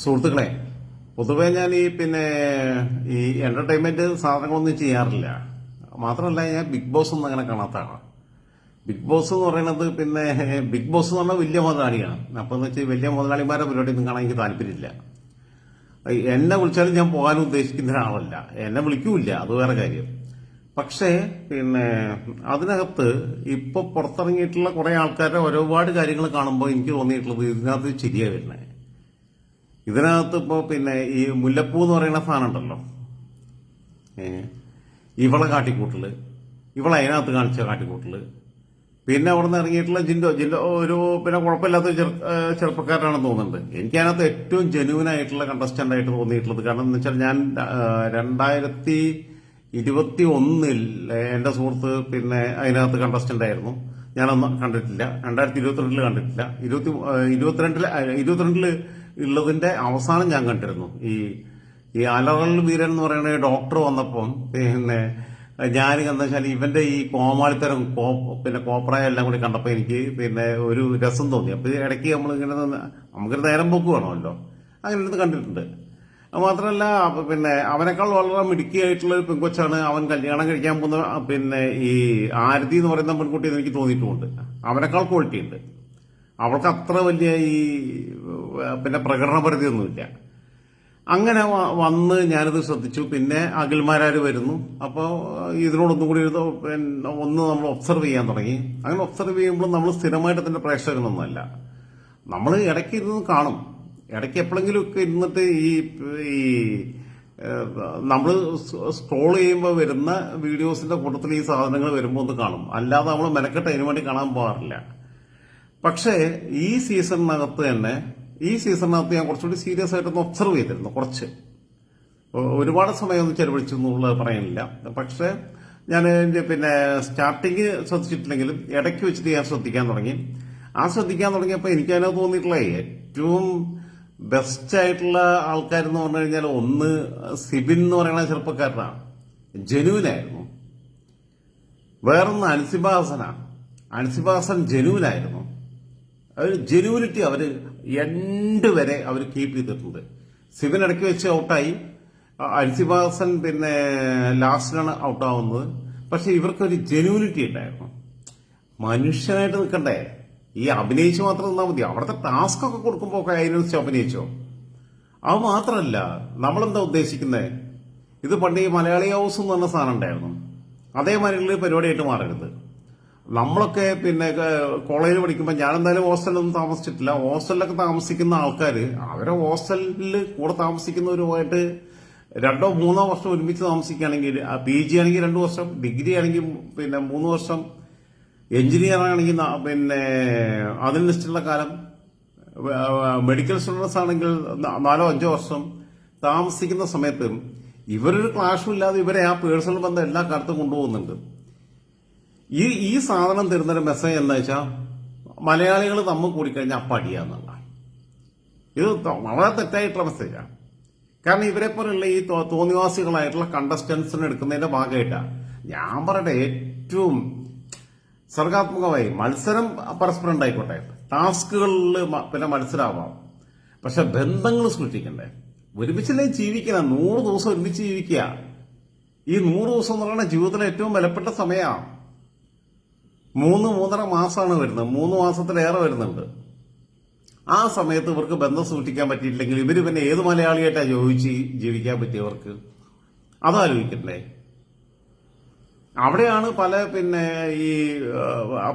സുഹൃത്തുക്കളെ, പൊതുവെ ഞാൻ ഈ എന്റർടൈൻമെന്റ് സാധനങ്ങളൊന്നും ചെയ്യാറില്ല. മാത്രമല്ല, ഞാൻ ബിഗ് ബോസ് ഒന്നും അങ്ങനെ കാണാത്തതാണ്. ബിഗ് ബോസ് എന്ന് പറയുന്നത് ബിഗ് ബോസ് എന്ന് പറഞ്ഞാൽ വലിയ മുതലാളിയാണ്. അപ്പൊ എന്ന് വെച്ചാൽ വലിയ മുതലാളിമാരെ പരിപാടി ഒന്നും കാണാൻ എനിക്ക് താല്പര്യമില്ല. എന്നെ വിളിച്ചാലും ഞാൻ പോകാനും ഉദ്ദേശിക്കുന്ന ഒരാളല്ല. എന്നെ വിളിക്കൂല്ല, അത് വേറെ കാര്യം. പക്ഷേ അതിനകത്ത് ഇപ്പൊ പുറത്തിറങ്ങിയിട്ടുള്ള കുറെ ആൾക്കാരുടെ ഒരുപാട് കാര്യങ്ങൾ കാണുമ്പോൾ എനിക്ക് തോന്നിയിട്ടുള്ളത് ഇതിനകത്ത് ശരിയായി വരുന്നത്. ഇതിനകത്ത് ഇപ്പോ ഈ മുല്ലപ്പൂ എന്ന് പറയുന്ന സാധനം ഉണ്ടല്ലോ, ഇവളെ കാട്ടിക്കൂട്ടല്, ഇവളെ അതിനകത്ത് കാണിച്ച കാട്ടിക്കൂട്ടല്, പിന്നെ അവിടെ നിന്ന് ഇറങ്ങിയിട്ടുള്ള ജിൻഡോ ഒരു കുഴപ്പമില്ലാത്ത ചെറുപ്പക്കാരനാണെന്ന് തോന്നുന്നുണ്ട്. എനിക്കതിനകത്ത് ഏറ്റവും ജെന്യൂൻ ആയിട്ടുള്ള കണ്ടസ്റ്റന്റ് ആയിട്ട് തോന്നിയിട്ടുള്ളത്. കാരണം എന്ന് വെച്ചാൽ ഞാൻ 2021 എന്റെ സുഹൃത്ത് അതിനകത്ത് കണ്ടസ്റ്റന്റ് ആയിരുന്നു. ഞാനൊന്നും കണ്ടിട്ടില്ല. 2022 കണ്ടിട്ടില്ല. 22 ഉള്ളതിന്റെ അവസാനം ഞാൻ കണ്ടിരുന്നു. ഈ അലകൾ വീരൻ എന്ന് പറയുന്ന ഡോക്ടർ വന്നപ്പം ഞാൻ എന്താ വെച്ചാൽ ഇവന്റെ ഈ കോമാളിത്തരം കോപ്രായ എല്ലാം കൂടി കണ്ടപ്പോ എനിക്ക് ഒരു രസം തോന്നി. അപ്പൊ ഇടയ്ക്ക് നമുക്കൊരു നേരം പോക്ക് വേണമല്ലോ, അങ്ങനെ കണ്ടിട്ടുണ്ട്. മാത്രമല്ല അവനേക്കാൾ വളരെ മിടുക്കിയായിട്ടുള്ള ഒരു പെൺകൊച്ചാണ്. അവൻ കല്യാണം കഴിക്കാൻ പോകുന്ന ഈ ആരതി എന്ന് പറയുന്ന പെൺകുട്ടി എനിക്ക് തോന്നിയിട്ടുമുണ്ട്. അവനേക്കാൾ ക്വാളിറ്റി ഉണ്ട്. അവൾക്ക് അത്ര വലിയ പ്രകടനപരിധിയൊന്നുമില്ല. അങ്ങനെ വന്ന് ഞാനിത് ശ്രദ്ധിച്ചു. പിന്നെ അഖിൽമാരാര് വരുന്നു. അപ്പോൾ ഇതിനോടൊന്നും കൂടി ഒന്ന് നമ്മൾ ഒബ്സർവ് ചെയ്യാൻ തുടങ്ങി. അങ്ങനെ ഒബ്സർവ് ചെയ്യുമ്പോൾ നമ്മൾ സ്ഥിരമായിട്ട് അതിന്റെ പ്രേക്ഷകനൊന്നുമല്ല. നമ്മൾ ഇടയ്ക്ക് ഇരുന്ന് കാണും. ഇടയ്ക്ക് എപ്പോഴെങ്കിലും ഒക്കെ ഇരുന്നിട്ട് ഈ നമ്മൾ സ്ക്രോൾ ചെയ്യുമ്പോൾ വരുന്ന വീഡിയോസിന്റെ കൂട്ടത്തിൽ ഈ സാധനങ്ങൾ വരുമ്പോൾ ഒന്ന് കാണും. അല്ലാതെ നമ്മൾ മെനക്കെട്ട് അതിനു വേണ്ടി കാണാൻ പോകാറില്ല. പക്ഷേ ഈ സീസണിനകത്ത് ഞാൻ കുറച്ചുകൂടി സീരിയസ് ആയിട്ടൊന്ന് ഒബ്സർവ് ചെയ്തിരുന്നു. കുറച്ച് ഒരുപാട് സമയമൊന്നും ചെലവഴിച്ചു എന്നുള്ളത് പറയാനില്ല. പക്ഷെ ഞാൻ സ്റ്റാർട്ടിങ് ശ്രദ്ധിച്ചിട്ടില്ലെങ്കിലും ഇടയ്ക്ക് വെച്ചിട്ട് ഞാൻ ശ്രദ്ധിക്കാൻ തുടങ്ങിയപ്പോൾ എനിക്ക് അതിനകത്ത് തോന്നിയിട്ടുള്ള ഏറ്റവും ബെസ്റ്റ് ആയിട്ടുള്ള ആൾക്കാരെന്ന് പറഞ്ഞു കഴിഞ്ഞാൽ ഒന്ന് സിബിൻ എന്ന് പറയുന്ന ചെറുപ്പക്കാരനാണ്. ജനുവിനായിരുന്നു. വേറൊന്ന് അൻസിബാസൻ ജനുവിനായിരുന്നു. ജനുവിനിറ്റി അവര് എൻഡ് വരെ അവർ കീപ്പ് ചെയ്തിട്ടുണ്ട്. സിബിൻ ഇടയ്ക്ക് വെച്ച് ഔട്ടായി. അൻസിബാസൻ ലാസ്റ്റിലാണ് ഔട്ടാവുന്നത്. പക്ഷെ ഇവർക്കൊരു ജനുവിനിറ്റി ഉണ്ടായിരുന്നു. മനുഷ്യനായിട്ട് നിൽക്കണ്ടേ? ഈ അഭിനയിച്ചു മാത്രം നിന്നാൽ മതി. അവിടുത്തെ ടാസ്ക് ഒക്കെ കൊടുക്കുമ്പോൾ ഒക്കെ അതിനനുസരിച്ച് അഭിനയിച്ചോ. അത് മാത്രമല്ല, നമ്മളെന്താ ഉദ്ദേശിക്കുന്നത്? ഇത് പണ്ട് ഈ മലയാളി ഹൗസ് എന്ന് പറഞ്ഞ സാധനം ഉണ്ടായിരുന്നു. അതേമാതിരിയുള്ള പരിപാടിയായിട്ട് മാറരുത്. നമ്മളൊക്കെ കോളേജിൽ പഠിക്കുമ്പോൾ ഞാൻ എന്തായാലും ഹോസ്റ്റലിലൊന്നും താമസിച്ചിട്ടില്ല. ഹോസ്റ്റലിലൊക്കെ താമസിക്കുന്ന ആൾക്കാര് അവരെ ഹോസ്റ്റലിൽ കൂടെ താമസിക്കുന്നവരുമായിട്ട് 2 or 3 വർഷം ഒരുമിച്ച് താമസിക്കുകയാണെങ്കിൽ, PG ആണെങ്കിൽ 2 വർഷം, ഡിഗ്രി ആണെങ്കിൽ 3 വർഷം, എഞ്ചിനീയർ ആണെങ്കിൽ അതിനനുസരിച്ചുള്ള കാലം, മെഡിക്കൽ സ്റ്റുഡൻസ് ആണെങ്കിൽ 4 or 5 വർഷം താമസിക്കുന്ന സമയത്ത് ഇവരൊരു ക്ലാഷും ഇല്ലാതെ ഇവരെ ആ പേഴ്സണൽ ബന്ധം എല്ലാ കാലത്തും കൊണ്ടുപോകുന്നുണ്ട്. ഈ സാധനം തരുന്നൊരു മെസ്സേജ് എന്താ വെച്ചാൽ മലയാളികൾ തമ്മിൽ കൂടിക്കഴിഞ്ഞാൽ അടിയാന്നുള്ള. ഇത് വളരെ തെറ്റായിട്ടുള്ള മെസ്സേജാണ്. കാരണം ഇവരെ പോലുള്ള ഈ തോന്നിവാസികളായിട്ടുള്ള കണ്ടസ്റ്റൻസിനെ എടുക്കുന്നതിന്റെ ഭാഗമായിട്ടാണ്. ഞാൻ പറയട്ടെ, ഏറ്റവും സർഗാത്മകമായി മത്സരം പരസ്പരം ഉണ്ടായിക്കോട്ടെ, ടാസ്കുകളിൽ മത്സരമാവാം. പക്ഷെ ബന്ധങ്ങൾ സൃഷ്ടിക്കണ്ടേ? ഒരുമിച്ചല്ലേ ജീവിക്കണം. 100 ദിവസം ഒരുമിച്ച് ജീവിക്കുക. ഈ 100 ദിവസം എന്ന് പറയുന്നത് ജീവിതത്തിലെ ഏറ്റവും വിലപ്പെട്ട സമയമാണ്. 3-3.5 മാസമാണ് വരുന്നത്. 3 മാസത്തിലേറെ വരുന്നുണ്ട്. ആ സമയത്ത് ഇവർക്ക് ബന്ധം സൃഷ്ടിക്കാൻ പറ്റിയില്ലെങ്കിൽ ഇവര് ഏത് മലയാളിയായിട്ടാ ചോദിച്ച് ജീവിക്കാൻ പറ്റിയവർക്ക്? അതാലോചിക്കണ്ടേ? അവിടെയാണ് പല ഈ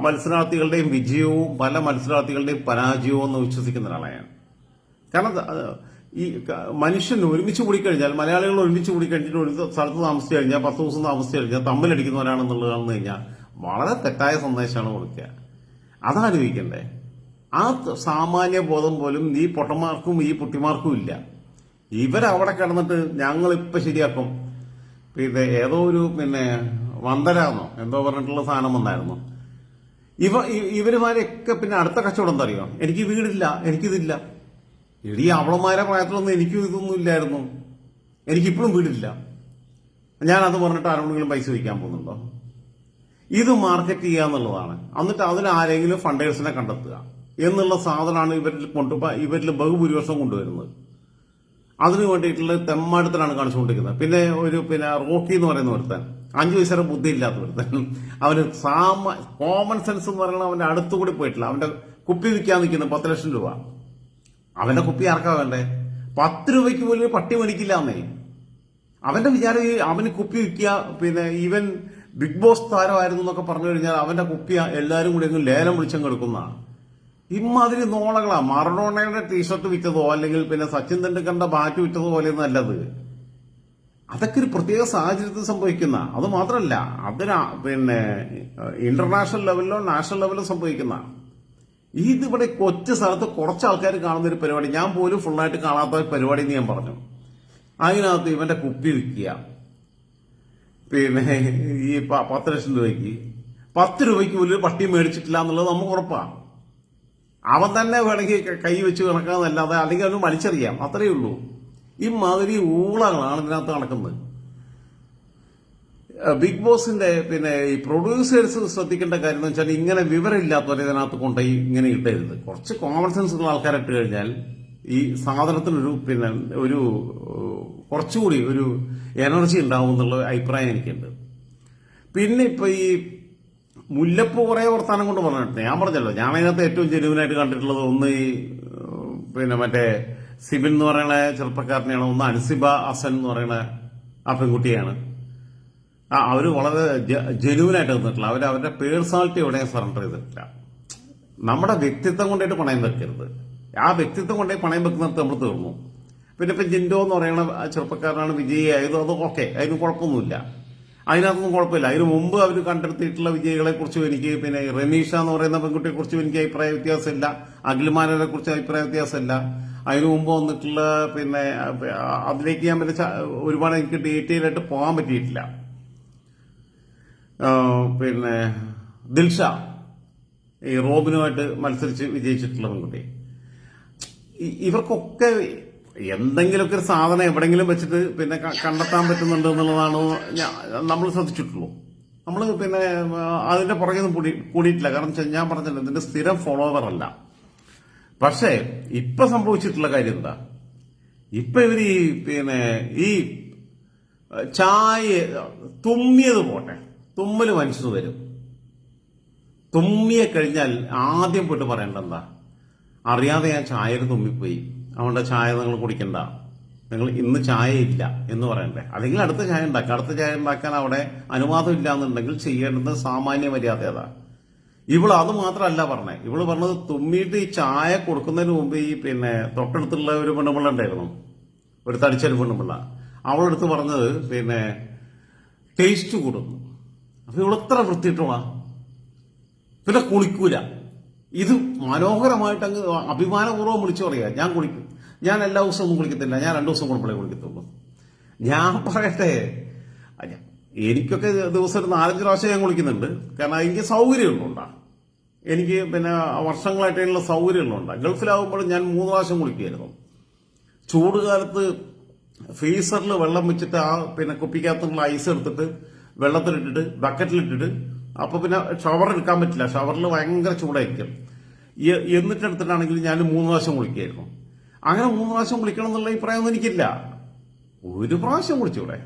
മത്സരാർത്ഥികളുടെയും വിജയവും പല മത്സരാർത്ഥികളുടെയും പരാജയവും എന്ന് വിശ്വസിക്കുന്ന ഒരാളാണ്. കാരണം ഈ മനുഷ്യൻ ഒരുമിച്ച് കൂടിക്കഴിഞ്ഞാൽ, മലയാളികൾ ഒരുമിച്ച് കൂടിക്കഴിഞ്ഞിട്ട് ഒരു സ്ഥലത്ത് താമസിച്ചു കഴിഞ്ഞാൽ, 10 ദിവസം താമസിച്ചു കഴിഞ്ഞാൽ തമ്മിലടിക്കുന്നവരാണെന്നുള്ളതാണെന്ന് കഴിഞ്ഞാൽ വളരെ തെറ്റായ സന്ദേശമാണ് കൊടുക്കുക. അതാലോചിക്കണ്ടേ? ആ സാമാന്യ ബോധം പോലും ഈ പൊട്ടന്മാർക്കും ഈ പുട്ടിമാർക്കും ഇല്ല. ഇവരവിടെ കിടന്നിട്ട് ഞങ്ങളിപ്പോ ശരിയാക്കും. ഏതോ ഒരു വന്തരാന്നോ എന്തോ പറഞ്ഞിട്ടുള്ള സാധനം വന്നായിരുന്നു. ഇവരുമാരെയൊക്കെ അടുത്ത കച്ചവടം എന്താ അറിയോ? എനിക്ക് വീടില്ല, എനിക്കിതില്ല. ഇടീ അവളമാരെ പ്രായത്തിലൊന്നും എനിക്കും ഇതൊന്നും ഇല്ലായിരുന്നു. എനിക്കിപ്പോഴും വീടില്ല. ഞാനത് പറഞ്ഞിട്ട് ആരോടെങ്കിലും പൈസ വയ്ക്കാൻ പോകുന്നുണ്ടോ? ഇത് മാർക്കറ്റ് ചെയ്യുക എന്നുള്ളതാണ്. എന്നിട്ട് അതിൽ ആരെങ്കിലും ഫണ്ടേഴ്സിനെ കണ്ടെത്തുക എന്നുള്ള സാധനമാണ് ഇവരിൽ ബഹുഭൂരിപക്ഷം കൊണ്ടുവരുന്നത്. അതിനു വേണ്ടിയിട്ടുള്ള തെമ്മാടത്തിലാണ് കാണിച്ചുകൊണ്ടിരിക്കുന്നത്. പിന്നെ റോക്കി എന്ന് പറയുന്ന ഒരുത്തൻ 5 വയസ്സേറെ ബുദ്ധി ഇല്ലാത്ത ഒരുത്തൻ, അവന് കോമൺ സെൻസ് എന്ന് പറയുന്നത് അവന്റെ അടുത്തുകൂടി പോയിട്ടില്ല. അവന്റെ കുപ്പി വിൽക്കാൻ നിൽക്കുന്നത് 10 ലക്ഷം രൂപ. അവന്റെ കുപ്പി ആർക്കാ വേണ്ടേ? 10 രൂപയ്ക്ക് പോലും പട്ടി മേടിക്കില്ലാന്നേ. അവന്റെ വിചാരം അവന് കുപ്പി വിൽക്കുക, പിന്നെ ഈവൻ ബിഗ് ബോസ് താരമായിരുന്നു എന്നൊക്കെ പറഞ്ഞു കഴിഞ്ഞാൽ അവന്റെ കുപ്പി എല്ലാവരും കൂടി അങ്ങ് ലേലം വിളിച്ചങ്ങ് എടുക്കുന്ന ഇമാതിരി നോളകളാ. മറഡോണയുടെ ടീഷർട്ട് വിറ്റതോ അല്ലെങ്കിൽ പിന്നെ സച്ചിൻ തെണ്ടുൽക്കറിന്റെ ബാറ്റ് വിറ്റതോ പോലെയൊന്നും അല്ലത്. അതൊക്കെ ഒരു പ്രത്യേക സാഹചര്യത്തിൽ സംഭവിക്കുന്ന, അത് മാത്രമല്ല അതിന് പിന്നെ ഇന്റർനാഷണൽ ലെവലിലോ നാഷണൽ ലെവലിലോ സംഭവിക്കുന്ന. ഇതിവിടെ കൊച്ചു സ്ഥലത്ത് കുറച്ച് ആൾക്കാർ കാണുന്ന ഒരു പരിപാടി, ഞാൻ പോലും ഫുള്ളായിട്ട് കാണാത്ത പരിപാടി എന്ന് ഞാൻ പറഞ്ഞു. അതിനകത്ത് ഇവന്റെ കുപ്പി വിൽക്കുക, പിന്നെ ഈ 10 ലക്ഷം രൂപയ്ക്ക് 10 രൂപയ്ക്ക് പോലും പട്ടി മേടിച്ചിട്ടില്ല എന്നുള്ളത് നമുക്ക് ഉറപ്പാണ്. അവൻ തന്നെ വേണമെങ്കിൽ കൈ വെച്ച് കിടക്കാന്നല്ലാതെ, അല്ലെങ്കിൽ അവന് വലിച്ചെറിയാം, അത്രയേ ഉള്ളൂ. ഈ മാതിരി ഊളകളാണ് ഇതിനകത്ത് നടക്കുന്നത്. ബിഗ് ബോസിന്റെ പിന്നെ ഈ പ്രൊഡ്യൂസേഴ്സ് ശ്രദ്ധിക്കേണ്ട കാര്യം എന്ന് വെച്ചാൽ ഇങ്ങനെ വിവരമില്ലാത്തവരെ ഇതിനകത്ത് കൊണ്ടുപോയി ഇങ്ങനെ ഇട്ടരുത്. കുറച്ച് കോമൺ സെൻസ് ഉള്ള ആൾക്കാരെ ഇട്ട് കഴിഞ്ഞാൽ ഈ സാധനത്തിനൊരു പിന്നെ ഒരു കുറച്ചുകൂടി ഒരു എനർജി ഉണ്ടാവും എന്നുള്ള അഭിപ്രായം എനിക്കുണ്ട്. പിന്നെ ഇപ്പൊ ഈ മുല്ലപ്പൂ കുറെ വർത്താനം കൊണ്ട് പറഞ്ഞിട്ടുണ്ട്. ഞാൻ പറഞ്ഞല്ലോ, ഞാൻ അതിനകത്ത് ഏറ്റവും ജെന്യുവനായിട്ട് കണ്ടിട്ടുള്ളത് ഒന്ന് ഈ പിന്നെ മറ്റേ സിബിൻ എന്ന് പറയുന്ന ചെറുപ്പക്കാരനെയാണ്, ഒന്ന് അൻസിബ ഹസൻ എന്ന് പറയുന്ന ആ പെൺകുട്ടിയാണ്. അവര് വളരെ ജെന്യുവനായിട്ട് നിന്നിട്ടില്ല. അവരുടെ പേഴ്സണാലിറ്റി എവിടെയും സറണ്ടർ ചെയ്തിട്ടില്ല. നമ്മുടെ വ്യക്തിത്വം കൊണ്ടായിട്ട് പണയം വെക്കരുത്. ആ വ്യക്തിത്വം കൊണ്ടേ പണയം വെക്കുന്നിടത്ത് നമ്മൾ തീർന്നു. പിന്നെ ഇപ്പൊ ജിൻഡോ എന്ന് പറയുന്ന ചെറുപ്പക്കാരനാണ് വിജയിയായത്, അത് ഓക്കെ, അതിന് കുഴപ്പമൊന്നുമില്ല, അതിനകത്തൊന്നും കുഴപ്പമില്ല. അതിന് മുമ്പ് അവർ കണ്ടെത്തിയിട്ടുള്ള വിജയികളെ കുറിച്ചും എനിക്ക്, പിന്നെ റെനീഷ എന്ന് പറയുന്ന പെൺകുട്ടിയെ കുറിച്ചും എനിക്ക് അഭിപ്രായ വ്യത്യാസമില്ല, അഖിൽമാരെ കുറിച്ച് അഭിപ്രായ വ്യത്യാസമില്ല. അതിനു മുമ്പ് വന്നിട്ടുള്ള പിന്നെ അതിലേക്ക് ഞാൻ പിന്നെ ഒരുപാട് എനിക്ക് ഡീറ്റെയിൽ ആയിട്ട് പോകാൻ പറ്റിയിട്ടില്ല. പിന്നെ ദിൽഷ, ഈ റോബിനുമായിട്ട് മത്സരിച്ച് വിജയിച്ചിട്ടുള്ള പെൺകുട്ടി, ഇവർക്കൊക്കെ എന്തെങ്കിലുമൊക്കെ ഒരു സാധനം എവിടെങ്കിലും വെച്ചിട്ട് പിന്നെ കണ്ടെത്താൻ പറ്റുന്നുണ്ട് എന്നുള്ളതാണ് നമ്മൾ ശ്രദ്ധിച്ചിട്ടുള്ളൂ. നമ്മൾ പിന്നെ അതിന്റെ പുറകെ ഒന്നും കൂടിയിട്ടില്ല. കാരണം ഞാൻ പറഞ്ഞല്ലോ, ഇതിന്റെ സ്ഥിരം ഫോളോവർ അല്ല. പക്ഷേ ഇപ്പൊ സംഭവിച്ചിട്ടുള്ള കാര്യം എന്താ? ഇപ്പൊ ഇവര് പിന്നെ ഈ ചായ തുമ്മിയത് പോട്ടെ, തുമ്മല് മനുഷ്യന് വരും. തുമ്മിയെ കഴിഞ്ഞാൽ ആദ്യം പോയിട്ട് പറയേണ്ട എന്താ? അറിയാതെ ഞാൻ ചായയിൽ തുമ്മിപ്പോയി, അതുകൊണ്ട് ചായ നിങ്ങൾ കുടിക്കണ്ട, നിങ്ങൾ ഇന്ന് ചായ ഇല്ല എന്ന് പറയണ്ടേ? അല്ലെങ്കിൽ അടുത്ത ചായ ഉണ്ടാക്കുക. അടുത്ത ചായ ഉണ്ടാക്കാൻ അവിടെ അനുവാദം ഇല്ല എന്നുണ്ടെങ്കിൽ ചെയ്യേണ്ടത് സാമാന്യ മര്യാദ അതാ. ഇവള് അത് മാത്രമല്ല പറഞ്ഞേ, ഇവള് പറഞ്ഞത് തുമ്മിയിട്ട് ഈ ചായ കൊടുക്കുന്നതിന് മുമ്പ് ഈ പിന്നെ തൊട്ടടുത്തുള്ള ഒരു പെണ്ണുപിള്ള ഉണ്ടായിരുന്നു, ഒരു തടിച്ചൊരു പെണ്ണുപിള്ള. അവളെടുത്ത് പറഞ്ഞത് പിന്നെ ടേസ്റ്റ് കൂടുന്നു. അപ്പൊ ഇവളെത്ര വൃത്തിയിട്ടുള്ള, പിന്നെ കുളിക്കൂല. ഇത് മനോഹരമായിട്ട് അങ്ങ് അഭിമാനപൂർവ്വം വിളിച്ചു പറയാ, ഞാൻ കുളിക്കും, ഞാൻ എല്ലാ ദിവസവും ഒന്നും കുളിക്കത്തില്ല, ഞാൻ 2 ദിവസം കൂടുമ്പോഴേ കുളിക്കത്തുള്ളൂ. ഞാൻ പറയട്ടെ, എനിക്കൊക്കെ ദിവസം ഒരു 4-5 പ്രാവശ്യം ഞാൻ കുളിക്കുന്നുണ്ട്. കാരണം എനിക്ക് സൗകര്യമുള്ളതുകൊണ്ടാ, എനിക്ക് പിന്നെ വർഷങ്ങളായിട്ടുള്ള സൗകര്യമുള്ളതുകൊണ്ടാ. ഗൾഫിലാവുമ്പോഴും ഞാൻ 3 പ്രാവശ്യം കുളിക്കുമായിരുന്നു. ചൂട് കാലത്ത് ഫ്രീസറിൽ വെള്ളം വെച്ചിട്ട് ആ പിന്നെ കുപ്പിക്കകത്തുള്ള ഐസ് എടുത്തിട്ട് വെള്ളത്തിലിട്ടിട്ട് ബക്കറ്റിലിട്ടിട്ട്, അപ്പൊ പിന്നെ ഷവർ എടുക്കാൻ പറ്റില്ല, ഷവറിൽ ഭയങ്കര ചൂടായിരിക്കും. എന്നിട്ടെടുത്തിട്ടാണെങ്കിൽ ഞാൻ 3 പ്രാവശ്യം കുളിക്കായിരുന്നു. അങ്ങനെ 3 പ്രാവശ്യം കുളിക്കണം എന്നുള്ള അഭിപ്രായമൊന്നും എനിക്കില്ല. 1 പ്രാവശ്യം കുളിച്ചൂടെ?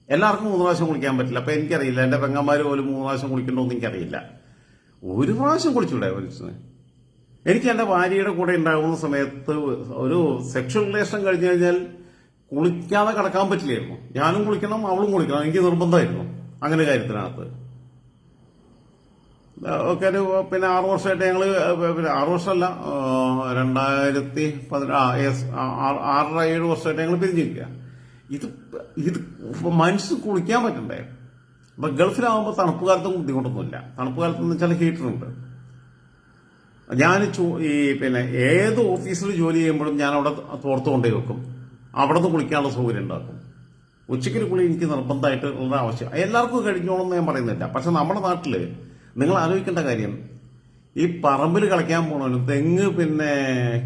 എല്ലാവർക്കും 3 പ്രാവശ്യം കുളിക്കാൻ പറ്റില്ല. അപ്പൊ എനിക്കറിയില്ല, എന്റെ പെങ്ങന്മാര് പോലും 3 പ്രാവശ്യം കുളിക്കണ്ടോന്ന് എനിക്കറിയില്ല. 1 പ്രാവശ്യം കുളിച്ചൂടെ മനുഷ്യന്? എനിക്ക് എന്റെ ഭാര്യയുടെ കൂടെ ഉണ്ടാകുന്ന സമയത്ത് ഒരു സെക്ഷൽ റിലേഷൻ കഴിഞ്ഞു കഴിഞ്ഞാൽ കുളിക്കാതെ കിടക്കാൻ പറ്റില്ലായിരുന്നു. ഞാനും കുളിക്കണം, അവളും കുളിക്കണം, എനിക്ക് നിർബന്ധമായിരുന്നു അങ്ങനെ കാര്യത്തിനകത്ത്. ഒക്കെ ഒരു പിന്നെ 6 വർഷമായിട്ട് ഞങ്ങള്, പിന്നെ 6 വർഷമല്ല, 6-7 വർഷമായിട്ട് ഞങ്ങൾ പിരിഞ്ഞിരിക്കുക. ഇത് മനുഷ്യന് കുളിക്കാൻ പറ്റണ്ടേ? അപ്പൊ ഗൾഫിലാവുമ്പോൾ തണുപ്പ് കാലത്തും ബുദ്ധിമുട്ടൊന്നുമില്ല. തണുപ്പ് കാലത്തെന്ന് വെച്ചാൽ ഹീറ്ററുണ്ട്. ഞാൻ ഈ പിന്നെ ഏത് ഓഫീസിൽ ജോലി ചെയ്യുമ്പോഴും ഞാൻ അവിടെ തോർത്ത് കൊണ്ടേ വെക്കും, അവിടെ നിന്ന് കുളിക്കാനുള്ള സൗകര്യം ഉണ്ടാക്കും. ഉച്ചയ്ക്കൊരു കുളി എനിക്ക് നിർബന്ധമായിട്ട് ഉള്ള ആവശ്യം. എല്ലാവർക്കും കഴിഞ്ഞോളെന്ന് ഞാൻ പറയുന്നില്ല. പക്ഷെ നമ്മുടെ നാട്ടില് നിങ്ങൾ ആലോചിക്കേണ്ട കാര്യം, ഈ പറമ്പിൽ കളിക്കാൻ പോകുന്നവരും തെങ്ങ് പിന്നെ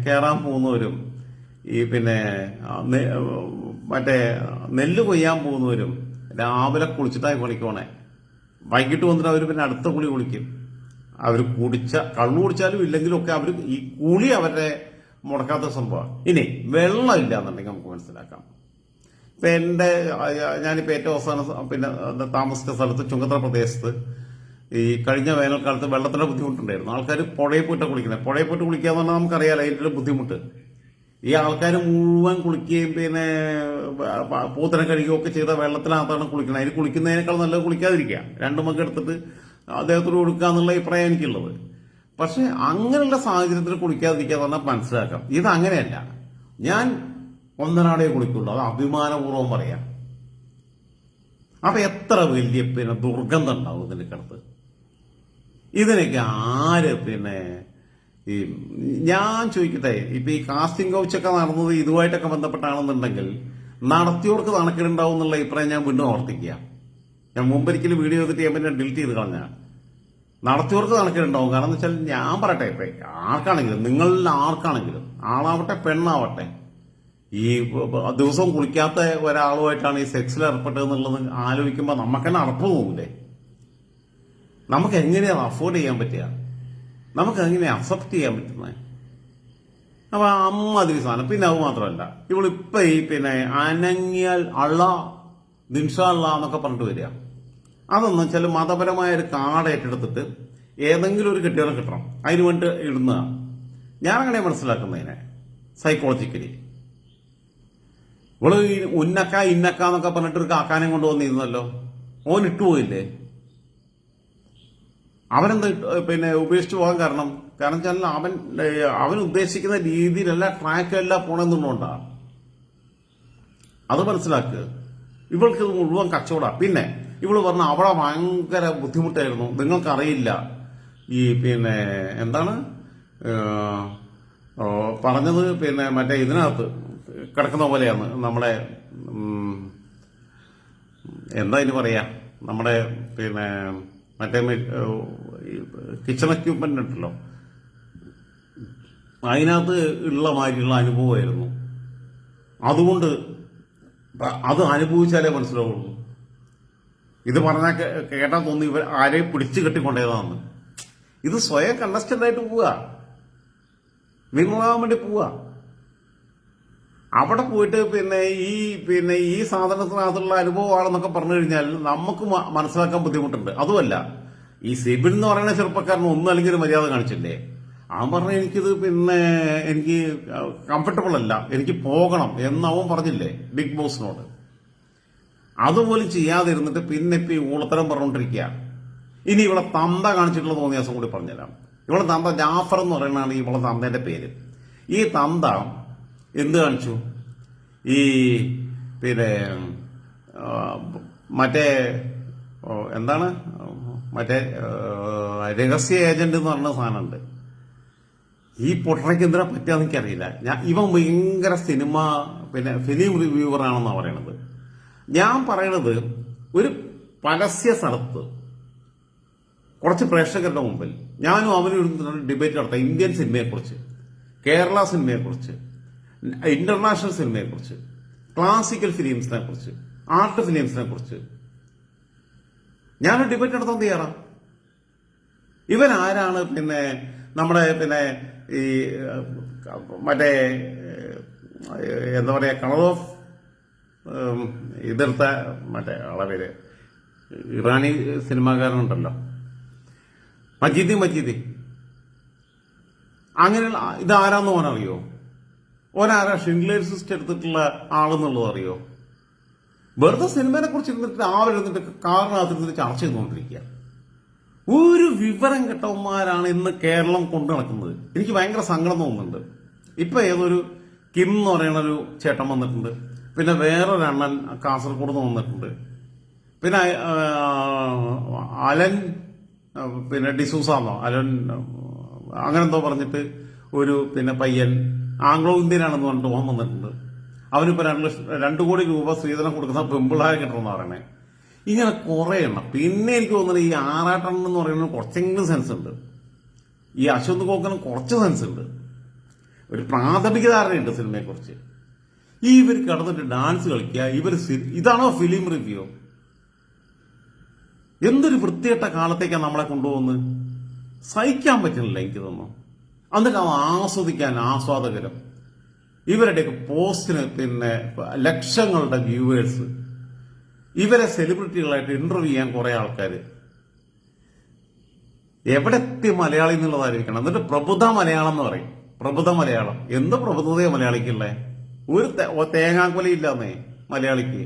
കയറാൻ പോകുന്നവരും ഈ പിന്നെ മറ്റേ നെല്ല് കൊയ്യാൻ പോകുന്നവരും രാവിലെ കുളിച്ചിട്ടായി കുളിക്കണേ. വൈകിട്ട് വന്നിട്ട് അവർ പിന്നെ അടുത്ത കുളി കുളിക്കും. അവർ കള്ളു കുടിച്ചാലും ഇല്ലെങ്കിലും ഒക്കെ അവർ ഈ കുളി അവരുടെ മുടക്കാത്ത സംഭവമാണ്. ഇനി വെള്ളം ഇല്ല എന്നുണ്ടെങ്കിൽ നമുക്ക് മനസ്സിലാക്കാം. ഇപ്പം ഞാനിപ്പോൾ ഏറ്റവും അവസാനം താമസിച്ച സ്ഥലത്ത് ചുങ്കത്തറ പ്രദേശത്ത് ഈ കഴിഞ്ഞ വേനൽക്കാലത്ത് വെള്ളത്തിന്റെ ബുദ്ധിമുട്ടുണ്ടായിരുന്നു. ആൾക്കാർ പുഴയിൽ പോയിട്ട് കുളിക്കുന്നത്. പുഴയിൽ പോയിട്ട് കുളിക്കുക എന്ന് പറഞ്ഞാൽ നമുക്കറിയാലോ അതിൻ്റെ ബുദ്ധിമുട്ട്. ഈ ആൾക്കാർ മുഴുവൻ കുളിക്കുകയും പൂത്തനെ കഴുകുകയും ഒക്കെ ചെയ്ത വെള്ളത്തിനകത്താണ് കുളിക്കുന്നത്. അതിന് കുളിക്കുന്നതിനേക്കാൾ നല്ലത് കുളിക്കാതിരിക്കുക. 2 മഗ് എടുത്തിട്ട് അദ്ദേഹത്തിന് കൊടുക്കുക എന്നുള്ള അഭിപ്രായം എനിക്കുള്ളത്. പക്ഷെ അങ്ങനെയുള്ള സാഹചര്യത്തിൽ കുളിക്കാതിരിക്കുക എന്ന് പറഞ്ഞാൽ മനസ്സിലാക്കാം. ഇത് അങ്ങനെയല്ല. ഞാൻ ഒന്നരാടേ കുളിക്കുള്ളൂ, അത് അഭിമാനപൂർവ്വം പറയാം. അപ്പൊ എത്ര വലിയ ദുർഗന്ധം ഉണ്ടാവും ഇതിന്റെ കിടത്ത്. ഇതിനൊക്കെ ആര് ഈ ഞാൻ ചോദിക്കട്ടെ, ഇപ്പൊ ഈ കാസ്റ്റിംഗ് കൗച്ചൊക്കെ നടന്നത് ഇതുമായിട്ടൊക്കെ ബന്ധപ്പെട്ടാണെന്നുണ്ടെങ്കിൽ നടത്തിയവർക്ക് നടക്കിടുണ്ടാവും എന്നുള്ള അഭിപ്രായം ഞാൻ വീണ്ടും ഓർത്തിക്കുക. ഞാൻ മുമ്പൊരിക്കലും വീഡിയോ ചെയ്തിട്ട് ഞാൻ ഡിലീറ്റ് ചെയ്ത് കളഞ്ഞ. നടത്തിയവർക്ക് നടക്കിടുണ്ടാവും. കാരണം എന്ന് വെച്ചാൽ ഞാൻ പറയട്ടെ, ഇപ്പൊ ആർക്കാണെങ്കിലും, നിങ്ങളിൽ ആർക്കാണെങ്കിലും, ആളാവട്ടെ പെണ്ണാവട്ടെ, ഈ ദിവസവും കുളിക്കാത്ത ഒരാളുമായിട്ടാണ് ഈ സെക്സിൽ ഏർപ്പെട്ടതെന്നുള്ളത് ആലോചിക്കുമ്പോൾ നമുക്ക് തന്നെ അറപ്പ് പോകില്ലേ? നമുക്ക് എങ്ങനെയാണ് അഫോർഡ് ചെയ്യാൻ പറ്റുക? നമുക്ക് എങ്ങനെയാണ് അക്സെപ്റ്റ് ചെയ്യാൻ പറ്റുന്നത്? അപ്പൊ അമ്മാതിരി സാധനം. പിന്നെ അത് മാത്രമല്ല, ഇവളിപ്പോ ഈ അനങ്ങിയാൽ ദിൻഷാള്ള എന്നൊക്കെ പറഞ്ഞിട്ട് വരിക. അതൊന്നും വെച്ചാൽ മതപരമായ ഒരു കാർഡ് ഏറ്റെടുത്തിട്ട് ഏതെങ്കിലും ഒരു കെട്ടിയവനെ കിട്ടണം, അതിന് വേണ്ടി ഇടുന്നതാണ്. ഞാനങ്ങനെ മനസ്സിലാക്കുന്നതിനെ സൈക്കോളജിക്കലി. ഇവള് ഉന്നക്ക ഇന്നക്ക എന്നൊക്കെ പറഞ്ഞിട്ട് ഒരു കാക്കാനെ കൊണ്ടുവന്നിരുന്നല്ലോ, ഓൻ ഇട്ടുപോയില്ലേ? അവനെന്താ ഉപേക്ഷിച്ചു പോകാൻ കാരണം വെച്ചാൽ അവൻ ഉദ്ദേശിക്കുന്ന രീതിയിലല്ല, ട്രാക്കല്ല പോണെന്നുള്ളതുകൊണ്ടാണ്. അത് മനസ്സിലാക്കുക. ഇവൾക്ക് മുഴുവൻ കച്ചവട. പിന്നെ ഇവള് പറഞ്ഞ അവിടെ ഭയങ്കര ബുദ്ധിമുട്ടായിരുന്നു, നിങ്ങൾക്കറിയില്ല. ഈ എന്താണ് പറഞ്ഞത്, മറ്റേ ഇതിനകത്ത് കിടക്കുന്ന പോലെയാണ് നമ്മുടെ എന്താ ഇനി പറയാ, നമ്മുടെ മറ്റേ കിച്ചൺ എക്യുപ്മെന്റ് ഉണ്ടല്ലോ, അതിനകത്ത് ഉള്ള മാതിരിയുള്ള അനുഭവമായിരുന്നു. അതുകൊണ്ട് അത് അനുഭവിച്ചാലേ മനസ്സിലാവുള്ളൂ. ഇത് പറഞ്ഞാൽ കേട്ടാൽ തോന്നി ഇവർ ആരെയും പിടിച്ചു കെട്ടിക്കൊണ്ടേതാന്ന്. ഇത് സ്വയം കണ്ടസ്റ്റന്റ് ആയിട്ട് പോവുക, വിനോദാൻ വേണ്ടി പോവുക. അവിടെ പോയിട്ട് ഈ സാധനത്തിനകത്തുള്ള അനുഭവമാണെന്നൊക്കെ പറഞ്ഞു കഴിഞ്ഞാൽ നമുക്ക് മനസ്സിലാക്കാൻ ബുദ്ധിമുട്ടുണ്ട്. അതുമല്ല, ഈ സിബിൻ എന്ന് പറയുന്ന ചെറുപ്പക്കാരന് ഒന്നും അല്ലെങ്കിൽ ഒരു മര്യാദ കാണിച്ചില്ലേ? അവൻ പറഞ്ഞ എനിക്കിത് എനിക്ക് കംഫർട്ടബിൾ അല്ല, എനിക്ക് പോകണം എന്ന് അവൻ പറഞ്ഞില്ലേ ബിഗ് ബോസിനോട്? അതുപോലും ചെയ്യാതിരുന്നിട്ട് ഇപ്പൊ ഈ ഊളത്തരം പറഞ്ഞുകൊണ്ടിരിക്കുക. ഇനി ഇവളെ തന്ത കാണിച്ചിട്ടുള്ള തോന്നിയാസം കൂടി പറഞ്ഞുതരാം. ഇവളെ തന്ത ജാഫർ എന്ന് പറയുന്നതാണ് ഇവളെ തന്തേന്റെ പേര്. ഈ തന്ത എന്ത് കാണിച്ചു? ഈ മറ്റേ എന്താണ് മറ്റേ രഹസ്യ ഏജന്റ് എന്ന് പറഞ്ഞ സാധനമുണ്ട്. ഈ പൊട്ടറയ്ക്ക് എന്തിനാ പറ്റുകയെന്ന് എനിക്കറിയില്ല. ഇവൻ ഭയങ്കര ഫിലിം റിവ്യൂവർ ആണെന്നാണ് പറയണത്. ഞാൻ പറയണത്, ഒരു പരസ്യ സ്ഥലത്ത് കുറച്ച് പ്രേക്ഷകരുടെ മുമ്പിൽ ഞാനും അവനും ഡിബേറ്റ് നടത്താം. ഇന്ത്യൻ സിനിമയെക്കുറിച്ച്, കേരള സിനിമയെക്കുറിച്ച്, ഇന്റർനാഷണൽ സിനിമയെക്കുറിച്ച്, ക്ലാസിക്കൽ ഫിലിംസിനെ കുറിച്ച്, ആർട്ട് ഫിലിംസിനെ കുറിച്ച് ഞാനൊരു ഡിബേറ്റ് നടത്താൻ തയ്യാറാണ്. ഇവൻ ആരാണ് നമ്മുടെ ഈ മറ്റേ എന്താ പറയാ, കളർ ഓഫ് ഇതെടുത്ത മറ്റേ ആളെ ഇറാനി സിനിമാകാരനുണ്ടല്ലോ, മജീദി. അങ്ങനെയുള്ള ഇതാരാന്ന് ഓനറിയോ? ഓനാരാ ഷിൻഡ്ലേഴ്സ് ലിസ്റ്റ് എടുത്തിട്ടുള്ള ആളെന്നുള്ളത് അറിയോ? വെറുതെ സിനിമയെ കുറിച്ച് ഇരുന്നിട്ട് ആവരുന്നിട്ട് കാറിനകത്തിരുന്നിട്ട് ചർച്ച ചെയ്തുകൊണ്ടിരിക്കുക. ഒരു വിവരം കെട്ടവന്മാരാണ് ഇന്ന് കേരളം കൊണ്ടു നടക്കുന്നത്. എനിക്ക് ഭയങ്കര സങ്കടം തോന്നുന്നുണ്ട്. ഇപ്പൊ ഏതൊരു കിം എന്ന് പറയുന്ന ഒരു ചേട്ടൻ വന്നിട്ടുണ്ട്, പിന്നെ വേറൊരു അണ്ണൻ കാസർഗോഡ് നിന്ന് വന്നിട്ടുണ്ട്, പിന്നെ അലൻ ഡിസൂസാന്നോ അലൻ അങ്ങനെന്തോ പറഞ്ഞിട്ട് ഒരു പയ്യൻ ആംഗ്ലോ ഇന്ത്യനാണെന്ന് പറഞ്ഞിട്ട് ഓൻ വന്നിട്ടുണ്ട്. അവനിപ്പോ 2 കോടി രൂപ സ്ത്രീധനം കൊടുക്കുന്ന പെമ്പിളായ കിട്ടണമെന്ന് പറയണേ. ഇങ്ങനെ കുറെ എണ്ണം. പിന്നെ എനിക്ക് തോന്നുന്നത് ഈ ആറാട്ടൻ എന്ന് പറയുന്നത് കുറച്ചെങ്കിലും സെൻസ് ഉണ്ട്. ഈ അശ്വന്ത് കോക്കനും കുറച്ച് സെൻസ് ഉണ്ട്, ഒരു പ്രാഥമിക ധാരണയുണ്ട് സിനിമയെക്കുറിച്ച്. ഇവർ കടന്നിട്ട് ഡാൻസ് കളിക്കുക. ഇതാണോ ഫിലിം റിവ്യൂ? എന്തൊരു വൃത്തികെട്ട കാലത്തേക്കാണ് നമ്മളെ കൊണ്ടുപോകുന്നത്. സഹിക്കാൻ പറ്റുന്നില്ല എനിക്ക് തോന്നുന്നു. എന്നിട്ട് അവ ആസ്വദിക്കാൻ ആസ്വാദകരും, ഇവരുടെയൊക്കെ പോസ്റ്റിന് പിന്നെ ലക്ഷങ്ങളുടെ വ്യൂവേഴ്സ്, ഇവരെ സെലിബ്രിറ്റികളായിട്ട് ഇന്റർവ്യൂ ചെയ്യാൻ കുറെ ആൾക്കാർ. എവിടെ എത്തി മലയാളി എന്നുള്ളതായിരിക്കണം. എന്നിട്ട് പ്രബുദ്ധ മലയാളം എന്ന് പറയും. പ്രബുദ്ധ മലയാളം എന്ത് പ്രബുദ്ധതയോ മലയാളിക്കുള്ളേ? ഒരു തേങ്ങാക്കൊലയില്ലാന്നേ മലയാളിക്ക്.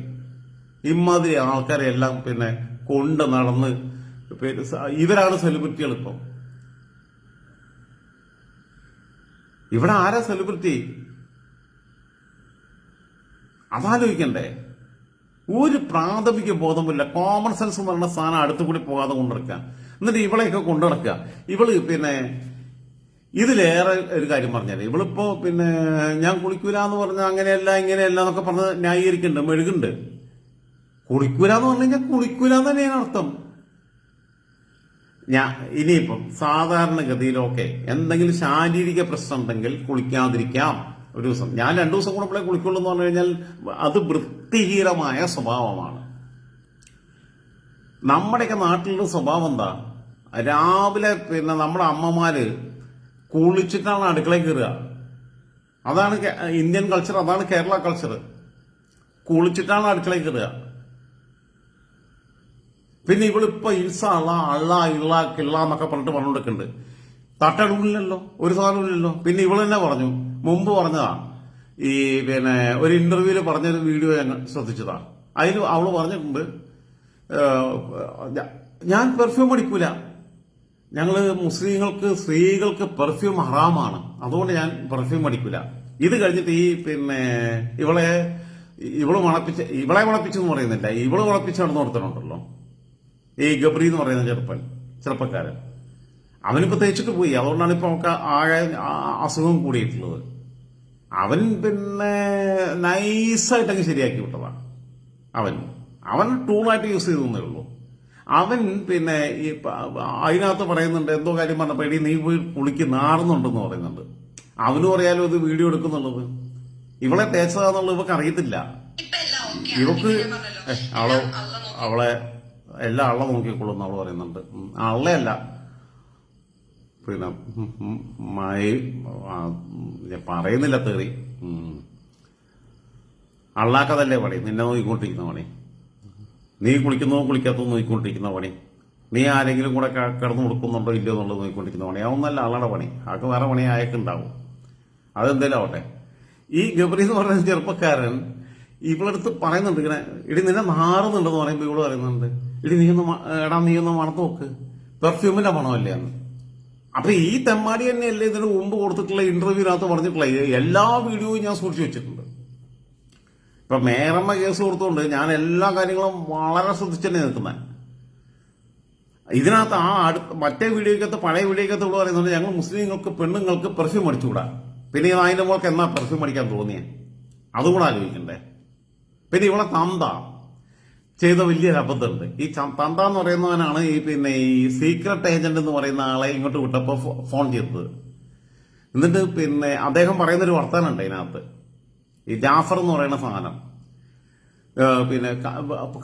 ഇമാതിരി ആൾക്കാരെ എല്ലാം പിന്നെ കൊണ്ട് നടന്ന് ഇവരാണ് സെലിബ്രിറ്റികൾ. ഇപ്പം ഇവിടെ ആരാ സെലിബ്രിറ്റി? അതാലോചിക്കണ്ടേ? ഒരു പ്രാഥമിക ബോധമില്ല. കോമൺ സെൻസ് എന്ന് പറയുന്ന സാധനം അടുത്തുകൂടി പോകാതെ കൊണ്ടുനടക്കുക. എന്നിട്ട് ഇവളെയൊക്കെ കൊണ്ടുനടക്കുക. ഇവള് പിന്നെ ഇതിലേറെ ഒരു കാര്യം പറഞ്ഞാൽ, ഇവളിപ്പോ പിന്നെ ഞാൻ കുളിക്കൂല എന്ന് പറഞ്ഞാൽ അങ്ങനെയല്ല ഇങ്ങനെയല്ല എന്നൊക്കെ പറഞ്ഞ് ന്യായീകരിക്കുന്നുണ്ട്, മെഴുകുണ്ട്. കുളിക്കൂല എന്ന് പറഞ്ഞു കഴിഞ്ഞാൽ കുളിക്കൂല എന്ന് തന്നെയാണ് അർത്ഥം. ഇനിയിപ്പം സാധാരണഗതിയിലൊക്കെ എന്തെങ്കിലും ശാരീരിക പ്രശ്നം ഉണ്ടെങ്കിൽ കുളിക്കാതിരിക്കാം ഒരു ദിവസം. ഞാൻ 2 ദിവസം കൂടുമ്പോഴേ കുളിക്കുള്ളൂ എന്ന് പറഞ്ഞു കഴിഞ്ഞാൽ അത് വൃത്തിഹീനമായ സ്വഭാവമാണ്. നമ്മുടെയൊക്കെ നാട്ടിലുള്ള സ്വഭാവം എന്താ? രാവിലെ പിന്നെ നമ്മുടെ അമ്മമാര് കുളിച്ചിട്ടാണ് അടുക്കളയിൽ കയറുക. അതാണ് ഇന്ത്യൻ കൾച്ചർ, അതാണ് കേരള കൾച്ചർ. കുളിച്ചിട്ടാണ് അടുക്കളയിൽ കയറുക. പിന്നെ ഇവളിപ്പോ ഇൽസ അള്ള അള്ള ഇള്ള കിള്ള എന്നൊക്കെ പറഞ്ഞിട്ട് പറഞ്ഞുകൊടുക്കുന്നുണ്ട്. തട്ടടുമില്ലല്ലോ, ഒരു സാധനമില്ലല്ലോ. പിന്നെ ഇവള് തന്നെ പറഞ്ഞു, മുമ്പ് പറഞ്ഞതാ, ഈ പിന്നെ ഒരു ഇന്റർവ്യൂവിൽ പറഞ്ഞൊരു വീഡിയോ ഞങ്ങൾ ശ്രദ്ധിച്ചതാ. അതിൽ അവള് പറഞ്ഞിട്ടുണ്ട്, ഞാൻ പെർഫ്യൂം അടിക്കൂല, ഞങ്ങള് മുസ്ലിങ്ങൾക്ക് സ്ത്രീകൾക്ക് പെർഫ്യൂം ഹറാമാണ്, അതുകൊണ്ട് ഞാൻ പെർഫ്യൂം അടിക്കൂല. ഇത് കഴിഞ്ഞിട്ട് ഈ പിന്നെ ഇവളെ മണപ്പിച്ചെന്ന് പറയുന്നില്ല, ഇവള് മണപ്പിച്ച് നടന്നു കൊടുത്തിട്ടുണ്ടല്ലോ ഈ ഗബ്രി എന്ന് പറയുന്ന ചെറുപ്പക്കാരൻ. അവനിപ്പോ തേച്ചിട്ട് പോയി, അതുകൊണ്ടാണ് ഇപ്പൊ നമുക്ക് ആകെ അസുഖം കൂടിയിട്ടുള്ളത്. അവൻ പിന്നെ നൈസായിട്ടങ്ങ് ശരിയാക്കി വിട്ടതാ. അവൻ ടൂളായിട്ട് യൂസ് ചെയ്തേ ഉള്ളൂ. അവൻ പിന്നെ ഈ അതിനകത്ത് പറയുന്നുണ്ട്, എന്തോ കാര്യം പറഞ്ഞപ്പോ എടി നീ പോയി കുളിക്ക് നാറുന്നുണ്ടെന്ന് പറയുന്നുണ്ട്. അവനും അറിയാലോ ഇത് വീഡിയോ എടുക്കുന്നുള്ളത്. ഇവളെ തേച്ചതാന്നുള്ളത് ഇവക്ക് അറിയത്തില്ല. ഇവക്ക് അവളെ എല്ലാം അള്ള നോക്കിക്കൊള്ളുന്നു അവള് പറയുന്നുണ്ട്. അള്ളയല്ല, പിന്നെ പറയുന്നില്ല തേറി. അള്ളാക്കതല്ലേ പണി, നിന്നെ നോക്കിക്കൊണ്ടിരിക്കുന്ന പണി. നീ കുളിക്കുന്നതോ കുളിക്കാത്തതോ നോക്കിക്കൊണ്ടിരിക്കുന്ന പണി. നീ ആരെങ്കിലും കൂടെ കിടന്നു കൊടുക്കുന്നുണ്ടോ ഇല്ലയോ എന്നുള്ളത് നോക്കിക്കൊണ്ടിരിക്കുന്ന പണി. അതൊന്നല്ല ആളുടെ പണി. ആൾക്ക് വേറെ പണി അയക്കുണ്ടാവും. അതെന്തേലും ആവട്ടെ. ഈ ഗബ്രി എന്ന് പറയുന്ന ചെറുപ്പക്കാരൻ ഇവളടുത്ത് പറയുന്നുണ്ട് ഇങ്ങനെ, ഇടി നിന്നെ നാറുന്നുണ്ടെന്ന് പറയുമ്പോൾ ഇവള് പറയുന്നുണ്ട്, ഇടി നീ ഒന്ന് മണത്ത് നോക്ക്, പെർഫ്യൂമിന്റെ മണമല്ലേ എന്ന്. അപ്പൊ ഈ തെമ്മാടി തന്നെയല്ലേ ഇതിന് മുമ്പ് കൊടുത്തിട്ടുള്ള ഇന്റർവ്യൂവിനകത്ത് പറഞ്ഞിട്ടുള്ള എല്ലാ വീഡിയോയും ഞാൻ സൂക്ഷിച്ചു വെച്ചിട്ടുണ്ട്. ഇപ്പൊ മേറമ്മ കേസ് കൊടുത്തുകൊണ്ട് ഞാൻ എല്ലാ കാര്യങ്ങളും വളരെ ശ്രദ്ധിച്ചന്നെ നിൽക്കുന്നത്. ഇതിനകത്ത് മറ്റേ വീഡിയോക്കകത്ത് പഴയ വീഡിയോക്കകത്ത് ഇവിടെ പറയുന്നുണ്ട്, ഞങ്ങൾ മുസ്ലിങ്ങൾക്ക് പെണ്ണുങ്ങൾക്ക് പെർഫ്യൂം അടിച്ചുകൂടാ. പിന്നെ അതിന്റെ മോൾക്ക് എന്നാ പെർഫ്യൂം അടിക്കാൻ തോന്നിയേ? അതും കൂടെ ആലോചിക്കണ്ടേ? പിന്നെ ഇവളെ തന്ത ചെയ്ത വലിയൊരു അബദ്ധമുണ്ട്. ഈ തന്ത എന്ന് പറയുന്നവനാണ് ഈ പിന്നെ ഈ സീക്രട്ട് ഏജന്റ് എന്ന് പറയുന്ന ആളെ ഇങ്ങോട്ട് വിട്ടപ്പോ ഫോൺ ചെയ്തത്. എന്നിട്ട് പിന്നെ അദ്ദേഹം പറയുന്നൊരു വർത്തമാനമുണ്ട് അതിനകത്ത്. ഈ ജാഫർ എന്ന് പറയുന്ന സാധനം പിന്നെ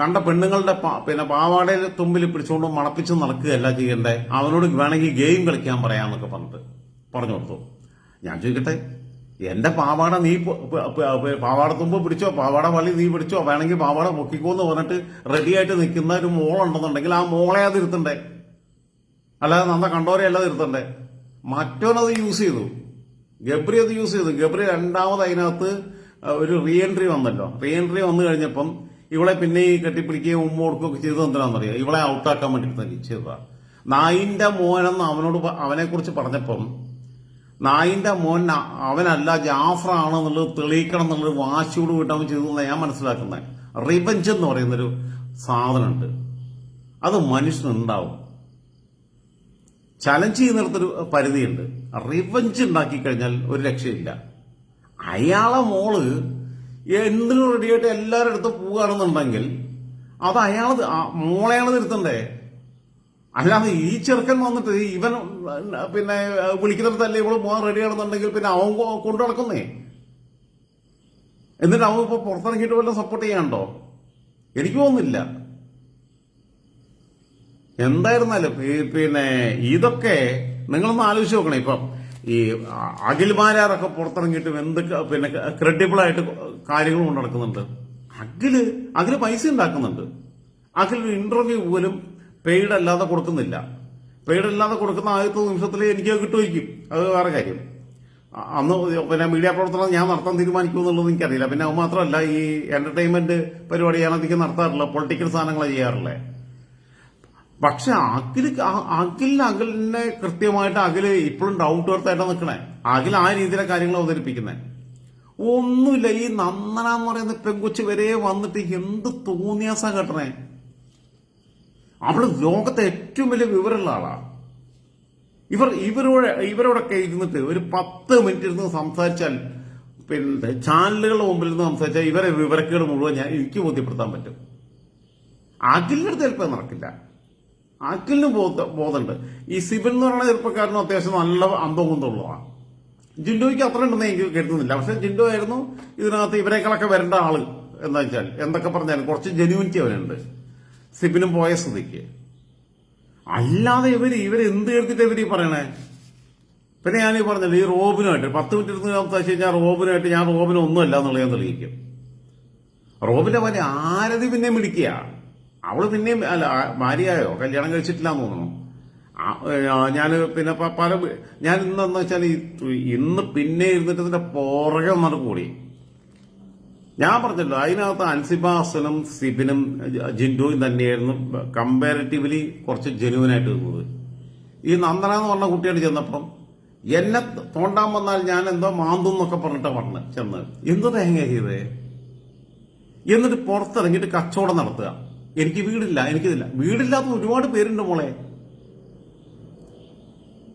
കണ്ട പെണ്ണുങ്ങളുടെ പിന്നെ പാവാടയിൽ തുമ്പിൽ പിടിച്ചുകൊണ്ട് മണപ്പിച്ച് നടക്കുകയല്ല ചെയ്യണ്ടേ, അവനോട് വേണമെങ്കിൽ ഗെയിം കളിക്കാൻ പറയാന്നൊക്കെ പറഞ്ഞു കൊടുത്തു. ഞാൻ ചോദിക്കട്ടെ, എന്റെ പാവാട നീ പാവാട തുമ്പ് പിടിച്ചോ, പാവാട വളി നീ പിടിച്ചോ, വേണമെങ്കിൽ പാവാട പൊക്കിക്കോന്ന് പറഞ്ഞിട്ട് റെഡിയായിട്ട് നിൽക്കുന്ന ഒരു മോളുണ്ടെന്നുണ്ടെങ്കിൽ ആ മോളെ അത് ഇരുത്തണ്ടേ, അല്ലാതെ നന്ന കണ്ടോരെ അല്ലാതെ ഇരുത്തണ്ടേ. മറ്റോനത് യൂസ് ചെയ്തു, ഗബ്രി അത് യൂസ് ചെയ്തു. ഗബ്രി രണ്ടാമത് അതിനകത്ത് ഒരു റീ എൻട്രി വന്നല്ലോ. റീ എൻട്രി വന്നു കഴിഞ്ഞപ്പം ഇവളെ പിന്നെ ഈ കെട്ടിപ്പിടിക്കുകയും ഉമ്മ കൊടുക്കുകയൊക്കെ ചെയ്തത് എന്തിനാണെന്നറിയാം, ഇവളെ ഔട്ടാക്കാൻ വേണ്ടിയിട്ട് ചെയ്തതാ. നായിന്റെ മോനെന്ന് അവനെ കുറിച്ച് പറഞ്ഞപ്പം നായിന്റെ മോൻ അവനല്ല ജാഫറാണെന്നുള്ളത് തെളിയിക്കണം എന്നുള്ളത് വാശിയോട് വിട്ട് അവൻ ചെയ്തു ഞാൻ മനസ്സിലാക്കുന്നത്. റിവഞ്ച് എന്ന് പറയുന്നൊരു സാധനമുണ്ട്, അത് മനുഷ്യനുണ്ടാവും. ചലഞ്ച് ചെയ്യുന്നിടത്തൊരു പരിധിയുണ്ട്. റിവഞ്ച് ഉണ്ടാക്കി കഴിഞ്ഞാൽ ഒരു രക്ഷയില്ല. അയാളെ മോള് എന്തിനും റെഡിയായിട്ട് എല്ലാവരുടെ അടുത്ത് പോവുകയാണെന്നുണ്ടെങ്കിൽ അത് മോളെയാണ് തിരുത്തണ്ടേ. അല്ലാതെ ഈ ചെറുക്കൻ വന്നിട്ട് ഇവൻ പിന്നെ വിളിക്കുന്നിടത്തല്ലേ ഇവള് പോകാൻ റെഡിയാണെന്നുണ്ടെങ്കിൽ പിന്നെ അവൻ കൊണ്ടു നടക്കുന്നേ. എന്നിട്ട് അവൻ ഇപ്പൊ പുറത്തിറങ്ങിയിട്ട് വല്ല സപ്പോർട്ട് ചെയ്യാനുണ്ടോ? എനിക്ക് തോന്നുന്നില്ല. എന്തായിരുന്നാലും പിന്നെ ഇതൊക്കെ നിങ്ങളൊന്ന് ആലോചിച്ച് നോക്കണേ. ഇപ്പം ഈ അഖിൽമാരാറൊക്കെ പുറത്തിറങ്ങിയിട്ട് എന്ത് പിന്നെ ക്രെഡിബിൾ ആയിട്ട് കാര്യങ്ങൾ കൊണ്ട് നടക്കുന്നുണ്ട്. അഖില് പൈസ ഉണ്ടാക്കുന്നുണ്ട്. അഖിൽ ഇന്റർവ്യൂ പോലും പെയ്ഡ് അല്ലാതെ കൊടുക്കുന്നില്ല. പെയ്ഡ് അല്ലാതെ കൊടുക്കുന്ന ആദ്യത്തെ നിമിഷത്തിൽ എനിക്ക് കിട്ടുമായിരിക്കും, അത് വേറെ കാര്യം. അന്ന് പിന്നെ മീഡിയ പ്രവർത്തനം ഞാൻ നടത്താൻ തീരുമാനിക്കുമെന്നുള്ളത് എനിക്കറിയില്ല. പിന്നെ അത് മാത്രമല്ല, ഈ എന്റർടൈൻമെന്റ് പരിപാടി ഞാൻ അധികം നടത്താറില്ല, പൊളിറ്റിക്കൽ സാധനങ്ങൾ ചെയ്യാറില്ലേ. പക്ഷെ അഖിലിനെ കൃത്യമായിട്ട് അഖില് ഇപ്പോഴും ഡൗൺ ടു എർത്ത് ആയിട്ടാണ് നിൽക്കണേ. അഖിൽ ആ രീതിയിലെ കാര്യങ്ങൾ അവതരിപ്പിക്കുന്നത് ഒന്നുമില്ല. ഈ നന്ദന എന്ന് പറയുന്ന പെങ്കൊച്ച് വരെ വന്നിട്ട് എന്ത് തോന്നിയാസാ കേട്ടണേ. അവള് ലോകത്തെ ഏറ്റവും വലിയ വിവരമുള്ള ആളാ. ഇവരോടൊക്കെ ഇരുന്നിട്ട് ഒരു 10 മിനിറ്റ് ഇരുന്ന് സംസാരിച്ചാൽ, പിന്നെ ചാനലുകളുടെ മുമ്പിൽ നിന്ന് സംസാരിച്ചാൽ ഇവരെ വിവരക്കേട് മുഴുവൻ എനിക്ക് ബോധ്യപ്പെടുത്താൻ പറ്റും. അഖിലിന്റെ അടുത്ത് ചിലപ്പോൾ നടക്കില്ല. അഖിലിന് ബോധമുണ്ട്. ഈ സിബിൻ എന്ന് പറയുന്ന ചെറുപ്പക്കാരനും അത്യാവശ്യം നല്ല അന്തവും കുന്തമുള്ളതാണ്. ജിൻഡോയ്ക്ക് അത്ര ഉണ്ടെന്ന് എനിക്ക് കരുതുന്നില്ല. പക്ഷെ ജിൻഡോ ആയിരുന്നു ഇതിനകത്ത് ഇവരെക്കാളൊക്കെ വരേണ്ട ആള്. എന്താ വെച്ചാൽ എന്തൊക്കെ പറഞ്ഞാലും കുറച്ച് ജെന്യൂനിറ്റി അവനുണ്ട് സിബിനും പോയ സ്ഥിതിക്ക്. അല്ലാതെ ഇവരെന്ത് കേട്ടിട്ട് ഇവര് പറയണേ. പിന്നെ ഞാൻ പറഞ്ഞല്ലോ, ഈ റോബിനുമായിട്ട് 10 മിനിറ്റ് ഇരുന്ന് സംസാരിച്ച് കഴിഞ്ഞാൽ റോബിനുമായിട്ട് ഞാൻ റോബിനൊന്നുമല്ല എന്നുള്ളത് ഞാൻ തെളിയിക്കും. റോബിന്റെ ഭാര്യ ആരതി പിന്നെ മിടിക്കുക. അവള് പിന്നെയും അല്ല ഭാര്യയായോ, കല്യാണം കഴിച്ചിട്ടില്ല എന്ന് തോന്നുന്നു. ഞാൻ പിന്നെ ഞാൻ ഇന്നെന്ന് വെച്ചാൽ ഇന്ന് പിന്നെ ഇരുന്നിട്ട് ഇതിന്റെ പുറകെ ഒന്നാണ് കൂടി. ഞാൻ പറഞ്ഞല്ലോ, അതിനകത്ത് അൻസിബ അസനും സിബിനും ജിൻഡോയും തന്നെയായിരുന്നു കമ്പാരിറ്റീവ്ലി കുറച്ച് ജെന്യൂനായിട്ട് നിന്നത്. ഈ നന്ദന എന്ന് പറഞ്ഞ കുട്ടിയോട് ചെന്നപ്പം എന്നെ തോണ്ടാൻ വന്നാൽ ഞാൻ എന്തോ മാന്തും എന്നൊക്കെ പറഞ്ഞിട്ട് ചെന്ന് എന്തോ തേങ്ങ ചെയ്തേ. എന്നിട്ട് പുറത്തിറങ്ങിയിട്ട് കച്ചവടം നടത്തുക. എനിക്ക് വീടില്ല, എനിക്കിതില്ല. വീടില്ലാത്ത ഒരുപാട് പേരുണ്ട് മോളെ,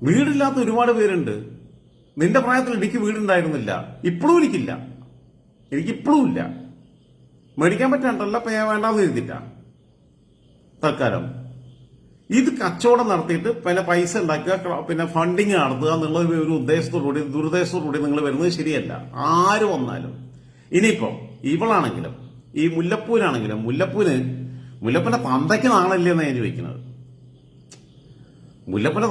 വീടില്ലാത്ത ഒരുപാട് പേരുണ്ട്. നിന്റെ പ്രായത്തിൽ എനിക്ക് വീടുണ്ടായിരുന്നില്ല, ഇപ്പോഴും എനിക്കില്ല. എനിക്കിപ്പോഴും ഇല്ല. മേടിക്കാൻ പറ്റാണ്ടല്ല, ഇപ്പൊ ഞാൻ വേണ്ടാന്ന് കരുതില്ല തൽക്കാലം. ഇത് കച്ചവടം നടത്തിയിട്ട് പിന്നെ പൈസ ഉണ്ടാക്കുക, പിന്നെ ഫണ്ടിങ് നടത്തുക എന്നുള്ള ഒരു ഉദ്ദേശത്തോടുകൂടി ദുരുദ്ദേശത്തോടുകൂടി നിങ്ങൾ വരുന്നത് ശരിയല്ല. ആര് വന്നാലും. ഇനിയിപ്പോ ഇവളാണെങ്കിലും ഈ മുല്ലപ്പൂവിനാണെങ്കിലും മുല്ലപ്പൂന്റെ തന്തയ്ക്ക് നാണല്ലേന്നാണ് ഞാൻ ചോദിക്കുന്നത്. മുല്ലപ്പന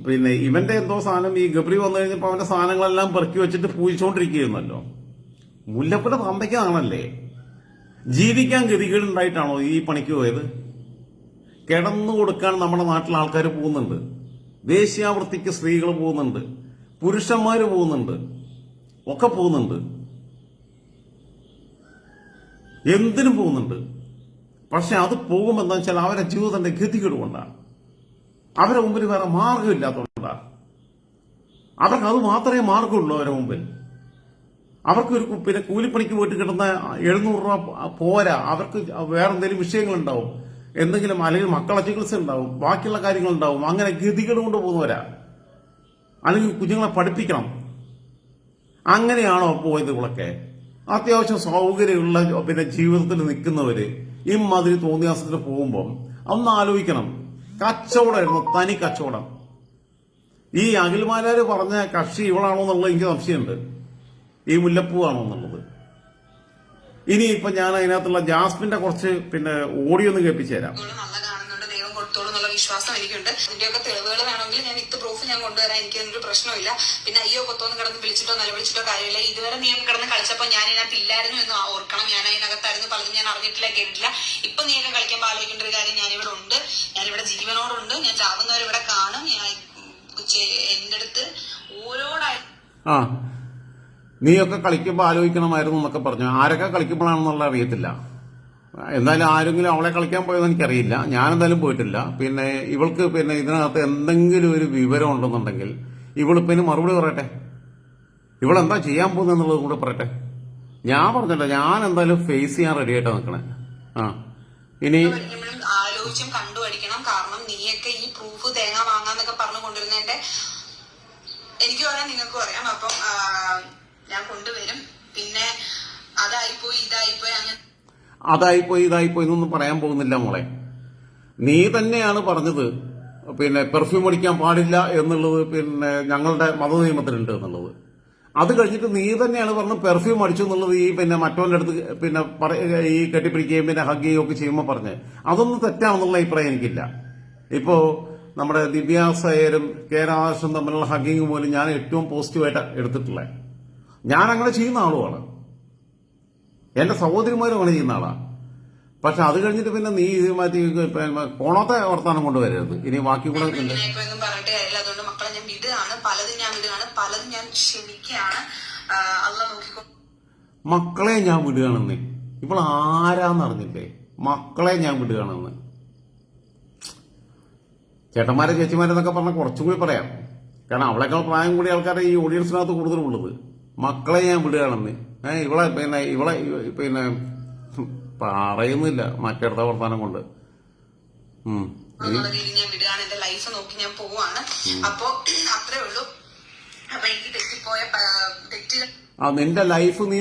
പിന്നെ ഇവന്റെ എന്തോ സാധനം ഈ ഗബ്രി വന്നു കഴിഞ്ഞപ്പോ അവന്റെ സാധനങ്ങളെല്ലാം പെറുക്കി വെച്ചിട്ട് പൂജിച്ചുകൊണ്ടിരിക്കുകയെന്നല്ലോ. മുല്ലപ്പന തന്തയ്ക്ക് നാണല്ലേ? ജീവിക്കാൻ ഗതികേടുണ്ടായിട്ടാണോ ഈ പണിക്ക് പോയത്? കിടന്നു കൊടുക്കാൻ നമ്മുടെ നാട്ടിൽ ആൾക്കാർ പോകുന്നുണ്ട്. വേശ്യാവൃത്തിക്ക് സ്ത്രീകൾ പോകുന്നുണ്ട്, പുരുഷന്മാര് പോകുന്നുണ്ട്, ഒക്കെ പോകുന്നുണ്ട്, എന്തിനും പോകുന്നുണ്ട്. പക്ഷെ അത് പോകുമ്പോൾ എന്താ വെച്ചാൽ അവരെ ജീവിതത്തിന്റെ ഗതികേട് കൊണ്ടാണ്. അവരെ മുമ്പിൽ വേറെ മാർഗമില്ലാത്തതുകൊണ്ടാണ്. അവർക്ക് അത് മാത്രമേ മാർഗമുള്ളൂ അവരെ മുമ്പിൽ. അവർക്ക് ഒരു പിന്നെ കൂലിപ്പണിക്ക് പോയിട്ട് കിട്ടുന്ന 700 രൂപ പോരാ. അവർക്ക് വേറെ എന്തെങ്കിലും വിഷയങ്ങളുണ്ടാവും, എന്തെങ്കിലും അല്ലെങ്കിൽ മക്കളെ ചികിത്സ ഉണ്ടാവും, ബാക്കിയുള്ള കാര്യങ്ങളുണ്ടാവും. അങ്ങനെ ഗതികേട് കൊണ്ട് പോകുന്നവരാ. അല്ലെങ്കിൽ കുഞ്ഞുങ്ങളെ പഠിപ്പിക്കണം. അങ്ങനെയാണോ പോയത് ഇവളൊക്കെ? അത്യാവശ്യം സൗകര്യമുള്ള പിന്നെ ജീവിതത്തിൽ നിൽക്കുന്നവര് ഇമാതിരി തോന്നിയാസത്തിന് പോകുമ്പോൾ ഒന്ന് ആലോചിക്കണം. കച്ചവടമായിരുന്നു, തനി കച്ചവടം. ഈ അഖിൽമാരാര് പറഞ്ഞ കക്ഷി ഇവളാണോ എന്നുള്ളത് എനിക്ക് സംശയമുണ്ട്. ഈ മുല്ലപ്പൂവാണോ എന്നുള്ളത്. ഇനിയിപ്പൊ ഞാൻ അതിനകത്തുള്ള ജാസ്മിന്റെ കുറച്ച് പിന്നെ ഓഡിയോ ഒന്ന് കേൾപ്പിച്ചു തരാം. വിശ്വാസം എനിക്കുണ്ട്. ഇതിന്റെയൊക്കെ തെളിവുകൾ വേണമെങ്കിൽ ഞാൻ പ്രൂഫ് ഞാൻ കൊണ്ടുവരാൻ, എനിക്ക് ഒരു പ്രശ്നമില്ല. പിന്നെ അയ്യോ കൊത്തോന്ന് കിടന്ന് വിളിച്ചിട്ടോ നിലവിളിച്ചിട്ടോ കാര്യമില്ല. ഇതുവരെ നീ കിടന്ന് കളിച്ചപ്പോ ഞാൻ ഇതിനകത്ത് ഇല്ലായിരുന്നു എന്ന് ഓർക്കണം. ഞാൻ അതിനകത്തായിരുന്നു, പലതും ഞാൻ അറിഞ്ഞിട്ടില്ല, കേട്ടില്ല. ഇപ്പൊ നീയൊക്കെ കളിക്കുമ്പോൾ ആലോചിക്കേണ്ട ഒരു കാര്യം, ഞാനിവിടെ ഉണ്ട്, ഞാനിവിടെ ജീവനോടുണ്ട്, ഞാൻ ചാവുന്നവരിവിടെ കാണും. ഞാൻ എന്റെ അടുത്ത് ഓരോടായി നീയൊക്കെ കളിക്കുമ്പോൾ ആലോചിക്കണമായിരുന്നു എന്നൊക്കെ പറഞ്ഞു. ആരൊക്കെ കളിക്കുമ്പോഴാണെന്നുള്ള അറിയത്തില്ല. എന്തായാലും ആരെങ്കിലും അവളെ കളിക്കാൻ പോയതെന്ന് എനിക്കറിയില്ല. ഞാനെന്തായാലും പോയിട്ടില്ല. പിന്നെ ഇവൾക്ക് പിന്നെ ഇതിനകത്ത് എന്തെങ്കിലും ഒരു വിവരം ഉണ്ടെന്നുണ്ടെങ്കിൽ ഇവളിപ്പിന് മറുപടി പറയട്ടെ. ഇവളെന്താ ചെയ്യാൻ പോകുന്നതെന്നുള്ളത് കൂടെ പറയട്ടെ. ഞാൻ പറഞ്ഞല്ലോ, ഞാൻ എന്തായാലും ഫേസ് ചെയ്യാൻ റെഡി ആയിട്ടാ നിൽക്കണേ. ഇനി ആലോചിച്ചും കണ്ടുപഠിക്കണം. കാരണം നീയൊക്കെ ഈ പ്രൂഫ് തേങ്ങ വാങ്ങാന്നൊക്കെ പറഞ്ഞു കൊണ്ടിരുന്നതിന്റെ എനിക്ക് പറയാം, നിങ്ങൾക്കും അറിയാം. അപ്പം ഞാൻ കൊണ്ടുവരും. പിന്നെ അതായിപ്പോയി ഇതായിപ്പോയി അങ്ങനെ ഇതായിപ്പോയി എന്നൊന്നും പറയാൻ പോകുന്നില്ല മോളെ. നീ തന്നെയാണ് പറഞ്ഞത് പിന്നെ പെർഫ്യൂം അടിക്കാൻ പാടില്ല എന്നുള്ളത് പിന്നെ ഞങ്ങളുടെ മതനിയമത്തിലുണ്ട് എന്നുള്ളത്. അത് കഴിഞ്ഞിട്ട് നീ തന്നെയാണ് പറഞ്ഞത് പെർഫ്യൂം അടിച്ചു എന്നുള്ളത്. ഈ പിന്നെ മറ്റവന്റെ അടുത്ത് പിന്നെ ഈ കെട്ടിപ്പിടിക്കുകയും പിന്നെ ഹഗ് ചെയ്യുകയും ഒക്കെ ചെയ്യുമ്പോൾ പറഞ്ഞ് അതൊന്നും തെറ്റാണെന്നുള്ള അഭിപ്രായം എനിക്കില്ല. ഇപ്പോ നമ്മുടെ ദിവ്യ സയ്യരും കെ രാധാകൃഷ്ണൻ തമ്മിലുള്ള ഹഗ്ഗിങ് പോലും ഞാൻ ഏറ്റവും പോസിറ്റീവായിട്ട് എടുത്തിട്ടുള്ളത്. ഞാൻ അങ്ങനെ ചെയ്യുന്ന ആളുമാണ്, എന്റെ സഹോദരിമാരും അങ്ങനെ ചെയ്യുന്ന ആളാണ്. പക്ഷെ അത് കഴിഞ്ഞിട്ട് പിന്നെ നീ ഇത് മാറ്റി കോണത്തെ വർത്താനം കൊണ്ടുവരരുത്. ഇനി ബാക്കി കൂടെ പറഞ്ഞിട്ട് കാര്യമില്ല. അതുകൊണ്ട് മക്കളെ ഞാൻ വിടുകയാണ്, പലതും ഞാൻ ക്ഷമിക്കുകയാണ്. അള്ള നോക്കിക്കോ. മക്കളെ ഞാൻ വിടുകയാണെന്ന് ഇപ്പോൾ ആരാന്ന് അറിഞ്ഞില്ലേ? മക്കളെ ഞാൻ വിടുകയാണെന്ന്. ചേട്ടന്മാരെ ചേച്ചിമാരെന്നൊക്കെ പറഞ്ഞാൽ കുറച്ചും കൂടി പറയാം, കാരണം അവളെക്കാൾ പ്രായം കൂടി ആൾക്കാരെ ഈ ഓഡിയൻസിനകത്ത് കൂടുതലുള്ളത്. മക്കളെ ഞാൻ വിടുകയാണെന്ന്. ഇവളെ പറയുന്നില്ല മറ്റേടത്ത വർത്താനം കൊണ്ട്. ഞാൻ വിടുകയാണ്, എന്റെ ലൈഫ് നോക്കി ഞാൻ പോവാണ്. അപ്പോ അത്രേ ഉള്ളൂ. അപ്പൊ എനിക്ക് തെറ്റിപ്പോയ തെറ്റ് നിന്റെ ലൈഫ് നീ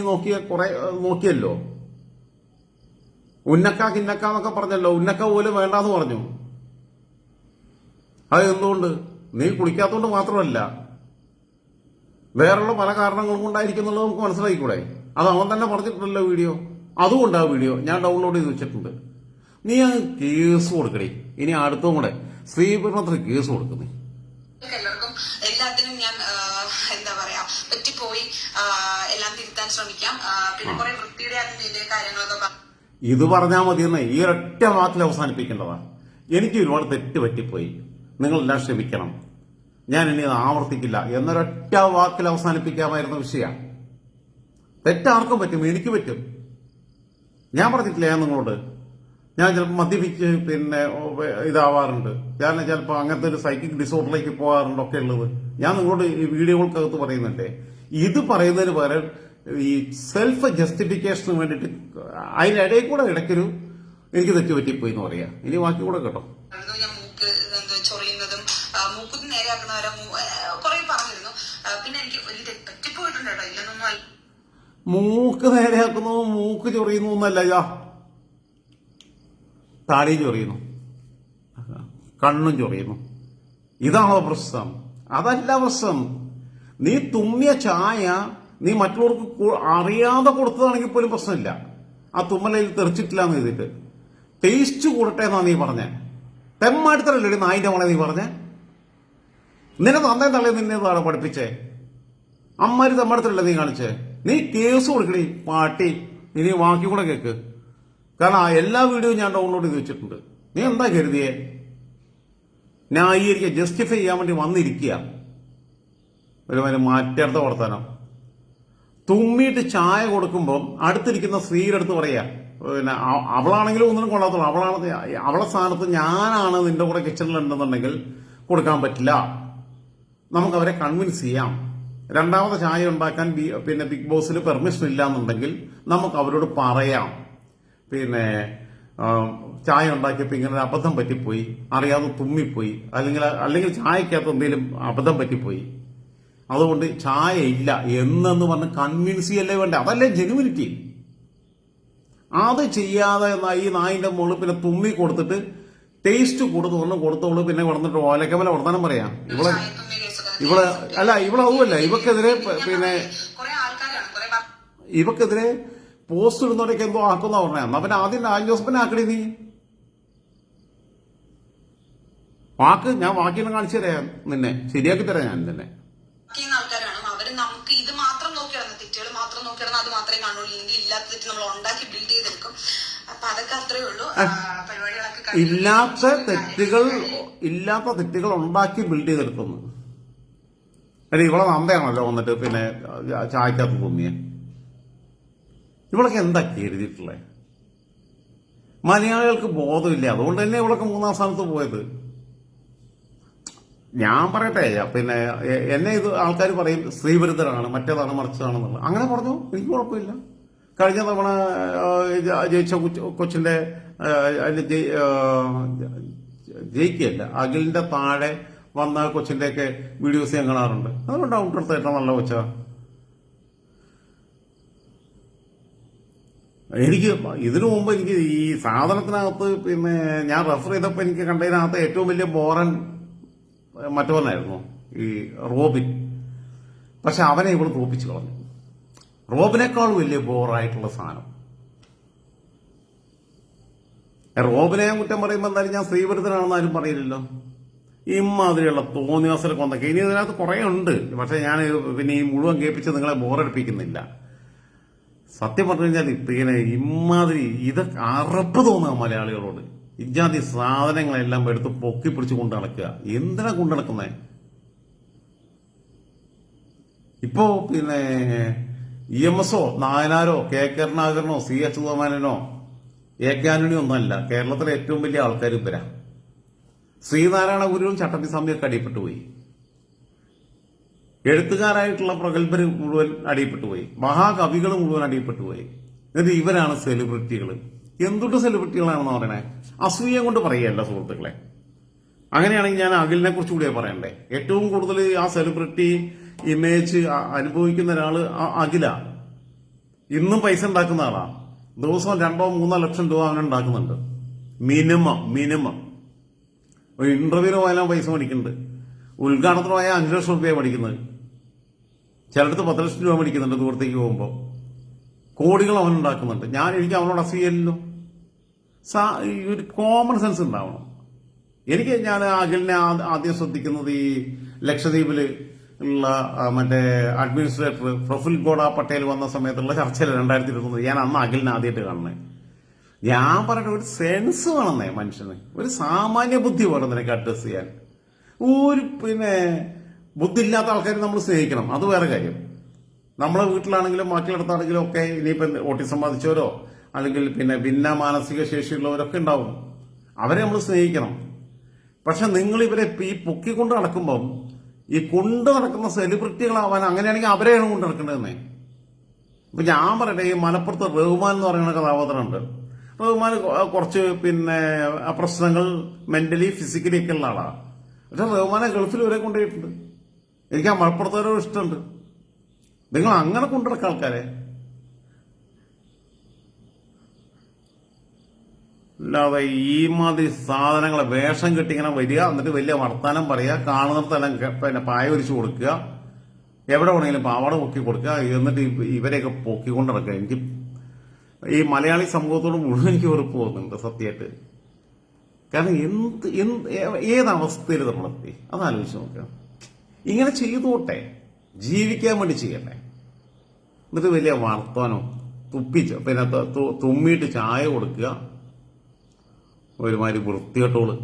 നോക്കിയല്ലോ. ഉന്നക്ക കിന്നക്ക എന്നൊക്കെ പറഞ്ഞല്ലോ, ഉന്നക്ക പോലും വേണ്ടാന്ന് പറഞ്ഞു. അത് എന്തുകൊണ്ട്? നീ കുളിക്കാത്തോണ്ട് മാത്രമല്ല, വേറെയുള്ള പല കാരണങ്ങളും കൊണ്ടായിരിക്കുന്നുള്ളത് നമുക്ക് മനസ്സിലായിക്കൂടെ? അത് അവൻ തന്നെ പറഞ്ഞിട്ടുണ്ടല്ലോ വീഡിയോ. അതുകൊണ്ട് ആ വീഡിയോ ഞാൻ ഡൗൺലോഡ് ചെയ്ത് വെച്ചിട്ടുണ്ട്. നീ കേസ് കൊടുക്കണേ. ഇനി അടുത്തും കൂടെ ശ്രീപീഠനത്തിന് കേസ് കൊടുക്കുന്നേ. എല്ലാവർക്കും എല്ലാത്തിനും ഞാൻ എന്താ പറയാ പറ്റിപ്പോയി, എല്ലാം തിരുത്താൻ ശ്രമിക്കാം. പിന്നെ കുറെ വൃത്തിയുടെ അതിന്റെ കാര്യങ്ങളൊക്കെ ഇത് പറഞ്ഞാൽ മതിയെന്ന് ഈ ഒറ്റ വാക്കിൽ അവസാനിപ്പിക്കേണ്ടതാ. എനിക്ക് ഒരുപാട് തെറ്റ് പറ്റിപ്പോയി, നിങ്ങളെല്ലാം ക്ഷമിക്കണം, ഞാൻ ഇനി അത് ആവർത്തിക്കില്ല എന്നൊരൊറ്റ വാക്കിൽ അവസാനിപ്പിക്കാമായിരുന്ന വിഷയമാണ്. തെറ്റാർക്കും പറ്റും, എനിക്ക് പറ്റും. ഞാൻ പറഞ്ഞിട്ടില്ല ഞാൻ നിങ്ങളോട്, ഞാൻ ചിലപ്പോൾ മദ്യപിച്ച് ഇതാവാറുണ്ട്, ഞാൻ ചിലപ്പോൾ അങ്ങനത്തെ ഒരു സൈക്കിക് ഡിസോർഡറിലേക്ക് പോകാറുണ്ട് ഒക്കെ ഉള്ളത് ഞാൻ നിങ്ങളോട് ഈ വീഡിയോകൾക്കകത്ത് പറയുന്നുണ്ട്. ഇത് പറയുന്നതിന് പകരം ഈ സെൽഫ് ജസ്റ്റിഫിക്കേഷന് വേണ്ടിയിട്ട് അതിനിടയിൽ കൂടെ ഇടയ്ക്കൊരു എനിക്ക് തെറ്റുപറ്റിപ്പോയി എന്ന് പറയാം. ഇനി ബാക്കി കൂടെ കേട്ടോ. ചൊറിയുന്നതും മൂക്കുന്ന് നേരെയാക്കുന്നവരെ കുറെ പറഞ്ഞിരുന്നു. പിന്നെ എനിക്ക് പറ്റിപ്പോയിട്ടുണ്ട് കേട്ടോ, ഇല്ലെന്നൊന്നും. മൂക്ക് നേരെയാക്കുന്നു, മൂക്ക് ചൊറിയുന്നു എന്നല്ല, താടിയും ചൊറിയുന്നു, കണ്ണും ചൊറിയുന്നു. ഇതാണോ പ്രശ്നം? അതല്ല പ്രശ്നം. നീ തുമ്മിയ ചായ നീ മറ്റുള്ളവർക്ക് അറിയാതെ കൊടുത്തതാണെങ്കിൽ പോലും പ്രശ്നമില്ല. ആ തുമ്മലയിൽ തെറിച്ചിട്ടില്ല എന്ന് എഴുതിയിട്ട് ടേസ്റ്റ് കൂടട്ടെ എന്നാ നീ പറഞ്ഞേ. തെമ്മാടിത്തരല്ലേ നായിന്റെ മോളെ നീ പറഞ്ഞേ? നിന്നെ തന്നേ തള്ളേ നിന്നെ പഠിപ്പിച്ചേ? അമ്മാരി തെമ്മാടിത്തരല്ലേ നീ കാണിച്ചേ? നീ കേസ് കൊടുക്കണേ പാട്ടി. ഇനി ബാക്കി കൂടെ കേക്ക്, കാരണം എല്ലാ വീഡിയോയും ഞാൻ ഡൗൺലോഡ് ചെയ്ത് വെച്ചിട്ടുണ്ട്. നീ എന്താ കരുതിയേ? ന്യായീകരിക്കുക, ജസ്റ്റിഫൈ ചെയ്യാൻ വേണ്ടി വന്നിരിക്കുക. ഒരു മാറ്റേണ്ട വർത്താനം. തുമ്മിയിട്ട് ചായ കൊടുക്കുമ്പോൾ അടുത്തിരിക്കുന്ന സ്ത്രീയുടെ അടുത്ത് പറയാ, അവളാണെങ്കിലും ഒന്നിനും കൊള്ളാത്തുള്ളൂ, അവളെ സ്ഥാനത്ത് ഞാനാണ് നിന്റെ കൂടെ കിച്ചണിലുണ്ടെന്നുണ്ടെങ്കിൽ കൊടുക്കാൻ പറ്റില്ല, നമുക്ക് അവരെ കൺവിൻസ് ചെയ്യാം. രണ്ടാമത്തെ ചായ ഉണ്ടാക്കാൻ ബിഗ് ബോസിൽ പെർമിഷൻ ഇല്ല എന്നുണ്ടെങ്കിൽ നമുക്ക് അവരോട് പറയാം, ചായ ഉണ്ടാക്കിയപ്പോൾ ഇങ്ങനെ ഒരു അബദ്ധം പറ്റിപ്പോയി, അറിയാതെ തുമ്മിപ്പോയി, അല്ലെങ്കിൽ ചായക്കകത്ത് എന്തെങ്കിലും അബദ്ധം പറ്റിപ്പോയി, അതുകൊണ്ട് ചായ ഇല്ല എന്നെന്ന് പറഞ്ഞ് കൺവിൻസ് ചെയ്യല്ലേ വേണ്ട. അതല്ലേ ജെനുവിനിറ്റി. അത് ചെയ്യാതെ ഈ നായിന്റെ മോള് പിന്നെ തുമ്മി കൊടുത്തിട്ട് ടേസ്റ്റ് കൊടുത്തോളൂ പിന്നെ കൊടുത്തിട്ട് ഓലക്കമല വർത്താനം പറയാം. ഇവിടെ അതുമല്ല, ഇവക്കെതിരെ പോസ്റ്റ് ഇടുന്നവരൊക്കെ എന്തോ ആക്കുന്ന പറഞ്ഞ. എന്നാ പിന്നെ ആദ്യം രാജ് ജോസഫിനെ ആക്കടി നീ. ഞാൻ വാക്കിനെ കാണിച്ചു തരാം, നിന്നെ ശരിയാക്കി തരാം ഞാൻ തന്നെ. ആൾക്കാരാണ് അവര്. നമുക്ക് ഇത് മാത്രം നോക്കിയിടണം, തെറ്റുകൾ മാത്രം നോക്കിയിടണം, അത് മാത്രമേ കാണുള്ളൂ. ഇല്ലെങ്കിൽ ഇല്ലാത്ത തെറ്റ് നമ്മൾ ഉണ്ടാക്കി ബിൽഡ് ചെയ്തെടുക്കും. അപ്പൊ അതൊക്കെ അത്രേ ഉള്ളൂ. പരിപാടികളൊക്കെ ഇല്ലാത്ത തെറ്റുകൾ ഉണ്ടാക്കി ബിൽഡ് ചെയ്തെടുക്കുന്നു. ഇവളെ നന്ദയാണല്ലോ വന്നിട്ട് ചായക്കകത്ത് തോന്നിയ. ഇവളൊക്കെ എന്താ കരുതിയിട്ടുള്ളത്? മലയാളികൾക്ക് ബോധമില്ല, അതുകൊണ്ട് തന്നെ ഇവളൊക്കെ 3-ാം സ്ഥാനത്ത് പോയത്. ഞാൻ പറയട്ടെ, എന്നെ ഇത് ആൾക്കാർ പറയും സ്ത്രീവിരുദ്ധരാണ്, മറ്റേതാണ് മറിച്ചതാണെന്നുള്ളത്. അങ്ങനെ പറഞ്ഞു, എനിക്ക് കുഴപ്പമില്ല. കഴിഞ്ഞ തവണ ജയിച്ച കൊച്ചിന്റെ ജയിക്കല്ല, അഖിലിന്റെ താഴെ വന്ന കൊച്ചിന്റെയൊക്കെ വീഡിയോസ് ഞാൻ കാണാറുണ്ട്. അതുകൊണ്ട് ഔട്ടെടുത്ത ഏറ്റവും നല്ല കൊച്ച. എനിക്ക് ഇതിനു മുമ്പ് എനിക്ക് ഈ സാധനത്തിനകത്ത് ഞാൻ റെഫർ ചെയ്തപ്പോൾ എനിക്ക് കണ്ടതിനകത്ത് ഏറ്റവും വലിയ ബോറൻ മറ്റവനായിരുന്നു ഈ റോബിൻ. പക്ഷെ അവനെ ഇവിടെ തോപ്പിച്ചു കളഞ്ഞു. റോബിനേക്കാൾ വലിയ ബോറായിട്ടുള്ള സാധനം. റോബിനെ ഞാൻ കുറ്റം പറയുമ്പോൾ എന്തായാലും ഞാൻ സ്ത്രീവിരുദ്ധനാണെന്ന് ആരും പറയില്ലല്ലോ. ഇമാതിരിയുള്ള തോന്നിവാസലൊക്കെ വന്നൊക്കെ ഇനി ഇതിനകത്ത് കുറെ ഉണ്ട്. പക്ഷെ ഞാൻ പിന്നെ ഈ മുഴുവൻ കേൾപ്പിച്ച് നിങ്ങളെ ബോറടിപ്പിക്കുന്നില്ല. സത്യം പറഞ്ഞു കഴിഞ്ഞാൽ ഇങ്ങനെ ഇമാതിരി ഇതൊക്കെ അറപ്പ് തോന്നുക മലയാളികളോട്. ഇജാതി സാധനങ്ങളെല്ലാം എടുത്ത് പൊക്കി പിടിച്ച് കൊണ്ടു നടക്കുക. എന്തിനാ കൊണ്ടു നടക്കുന്നത്? ഇപ്പോ പിന്നെ EMS നായനാരോ കരുണാകരനോ CH സുധമാനനോ AK ആന്റണിയോ ഒന്നല്ല കേരളത്തിലെ ഏറ്റവും വലിയ ആൾക്കാർ ഇവരാ. ശ്രീനാരായണ ഗുരുവും ചട്ടമ്പി സ്വാമിയൊക്കെ അടിപ്പെട്ടു പോയി. എഴുത്തുകാരായിട്ടുള്ള പ്രഗത്ഭർ മുഴുവൻ അടിപ്പെട്ടു പോയി. മഹാകവികൾ മുഴുവൻ അടിപ്പെട്ടു പോയി. എന്നിട്ട് ഇവരാണ് സെലിബ്രിറ്റികൾ. എന്തുകൊണ്ട് സെലിബ്രിറ്റികളാണെന്ന് പറയണേ? അസൂയം കൊണ്ട് പറയുകയല്ല സുഹൃത്തുക്കളെ. അങ്ങനെയാണെങ്കിൽ ഞാൻ അഖിലിനെ കുറിച്ച് കൂടിയാ പറയണ്ടേ. ഏറ്റവും കൂടുതൽ ആ സെലിബ്രിറ്റി ഇമേജ് അനുഭവിക്കുന്ന ഒരാള് അഖില. ഇന്നും പൈസ ഉണ്ടാക്കുന്ന ആളാ. ദിവസവും 2-3 ലക്ഷം രൂപ അവൻ ഉണ്ടാക്കുന്നുണ്ട്. മിനിമം ഒരു ഇന്റർവ്യൂവിന് പോയാലും പൈസ മേടിക്കുന്നുണ്ട്. ഉദ്ഘാടനത്തിന് പോയാൽ 5 ലക്ഷം രൂപ മേടിക്കുന്നത്. ചിലടത്ത് 10 ലക്ഷം രൂപ മേടിക്കുന്നുണ്ട്. ദൂരത്തേക്ക് പോകുമ്പോൾ കോടികൾ അവൻ ഉണ്ടാക്കുന്നുണ്ട്. എനിക്ക് അവനോട് അസൂയല്ലോ. ഒരു കോമൺ സെൻസ് ഉണ്ടാവണം. ഞാൻ അഖിലിനെ ആദ്യം ശ്രദ്ധിക്കുന്നത് ഈ ലക്ഷദ്വീപില് ഉള്ള മറ്റേ അഡ്മിനിസ്ട്രേറ്റർ പ്രഫുൽ ഗോഡ പട്ടേൽ വന്ന സമയത്തുള്ള ചർച്ചയിൽ 2020 ഞാൻ അന്ന് അഖിലിനെ ആദ്യമായിട്ട് കാണുന്നത്. ഞാൻ പറഞ്ഞ ഒരു സെൻസ് വേണമെന്നേ മനുഷ്യന്. ഒരു സാമാന്യ ബുദ്ധി വേണം നിനക്ക് അഡ്രസ് ചെയ്യാൻ. പിന്നെ ബുദ്ധി ഇല്ലാത്ത ആൾക്കാരെ നമ്മൾ സ്നേഹിക്കണം. അത് വേറെ കാര്യം. നമ്മളെ വീട്ടിലാണെങ്കിലും ബാക്കിയിടത്താണെങ്കിലും ഒക്കെ ഇനിയിപ്പം ഓട്ടിസം ബാധിച്ചവരോ അല്ലെങ്കിൽ പിന്നെ ഭിന്ന മാനസിക ശേഷിയുള്ളവരൊക്കെ ഉണ്ടാവും. അവരെ നമ്മൾ സ്നേഹിക്കണം. പക്ഷെ നിങ്ങൾ ഇവരെ ഈ പൊക്കിക്കൊണ്ട് നടക്കുമ്പം ഈ കൊണ്ട് നടക്കുന്ന സെലിബ്രിറ്റികളാവാൻ അങ്ങനെയാണെങ്കിൽ അവരെയാണ് കൊണ്ട് നടക്കേണ്ടതെന്നേ. ഇപ്പൊ ഞാൻ പറയട്ടെ, ഈ മലപ്പുറത്ത് റഹ്മാൻ എന്ന് പറയുന്ന കഥാപാത്രമുണ്ട്. റഹ്മാൻ കുറച്ച് പിന്നെ പ്രശ്നങ്ങൾ മെന്റലി ഫിസിക്കലി ഒക്കെ ഉള്ള ആളാണ്. പക്ഷെ റഹ്മാനെ ഗൾഫിൽ വരെ കൊണ്ടുപോയിട്ടുണ്ട്. എനിക്ക് ആ മലപ്പുറത്തവരോട് ഇഷ്ടമുണ്ട്. നിങ്ങൾ അങ്ങനെ കൊണ്ടുനടക്കുക ആൾക്കാരെ. അല്ലാതെ ഈ മാതിരി സാധനങ്ങളെ വേഷം കെട്ടി ഇങ്ങനെ വരിക, എന്നിട്ട് വലിയ വർത്താനം പറയുക, കാണുന്നിടത്തെല്ലാം പിന്നെ പായ ഒരിച്ചു കൊടുക്കുക, എവിടെ വേണമെങ്കിലും പാവാട പൊക്കി കൊടുക്കുക, എന്നിട്ട് ഇവരെയൊക്കെ പൊക്കിക്കൊണ്ട് നടക്കുക. എനിക്ക് ഈ മലയാളി സമൂഹത്തോട് മുഴുവൻ എനിക്ക് വെറുപ്പ് തോന്നുന്നുണ്ട് സത്യമായിട്ട്. കാരണം ഏതവസ്ഥയിൽ നമ്മളെത്തി അതാലോചിച്ച് നോക്കുക. ഇങ്ങനെ ചെയ്തോട്ടെ, ജീവിക്കാൻ വേണ്ടി ചെയ്യട്ടെ. എന്നിട്ട് വലിയ വർത്താനോ പിന്നെ തുമ്മിയിട്ട് ചായ കൊടുക്കുക, ഒരുമാതിരി വൃത്തികെട്ടോള്.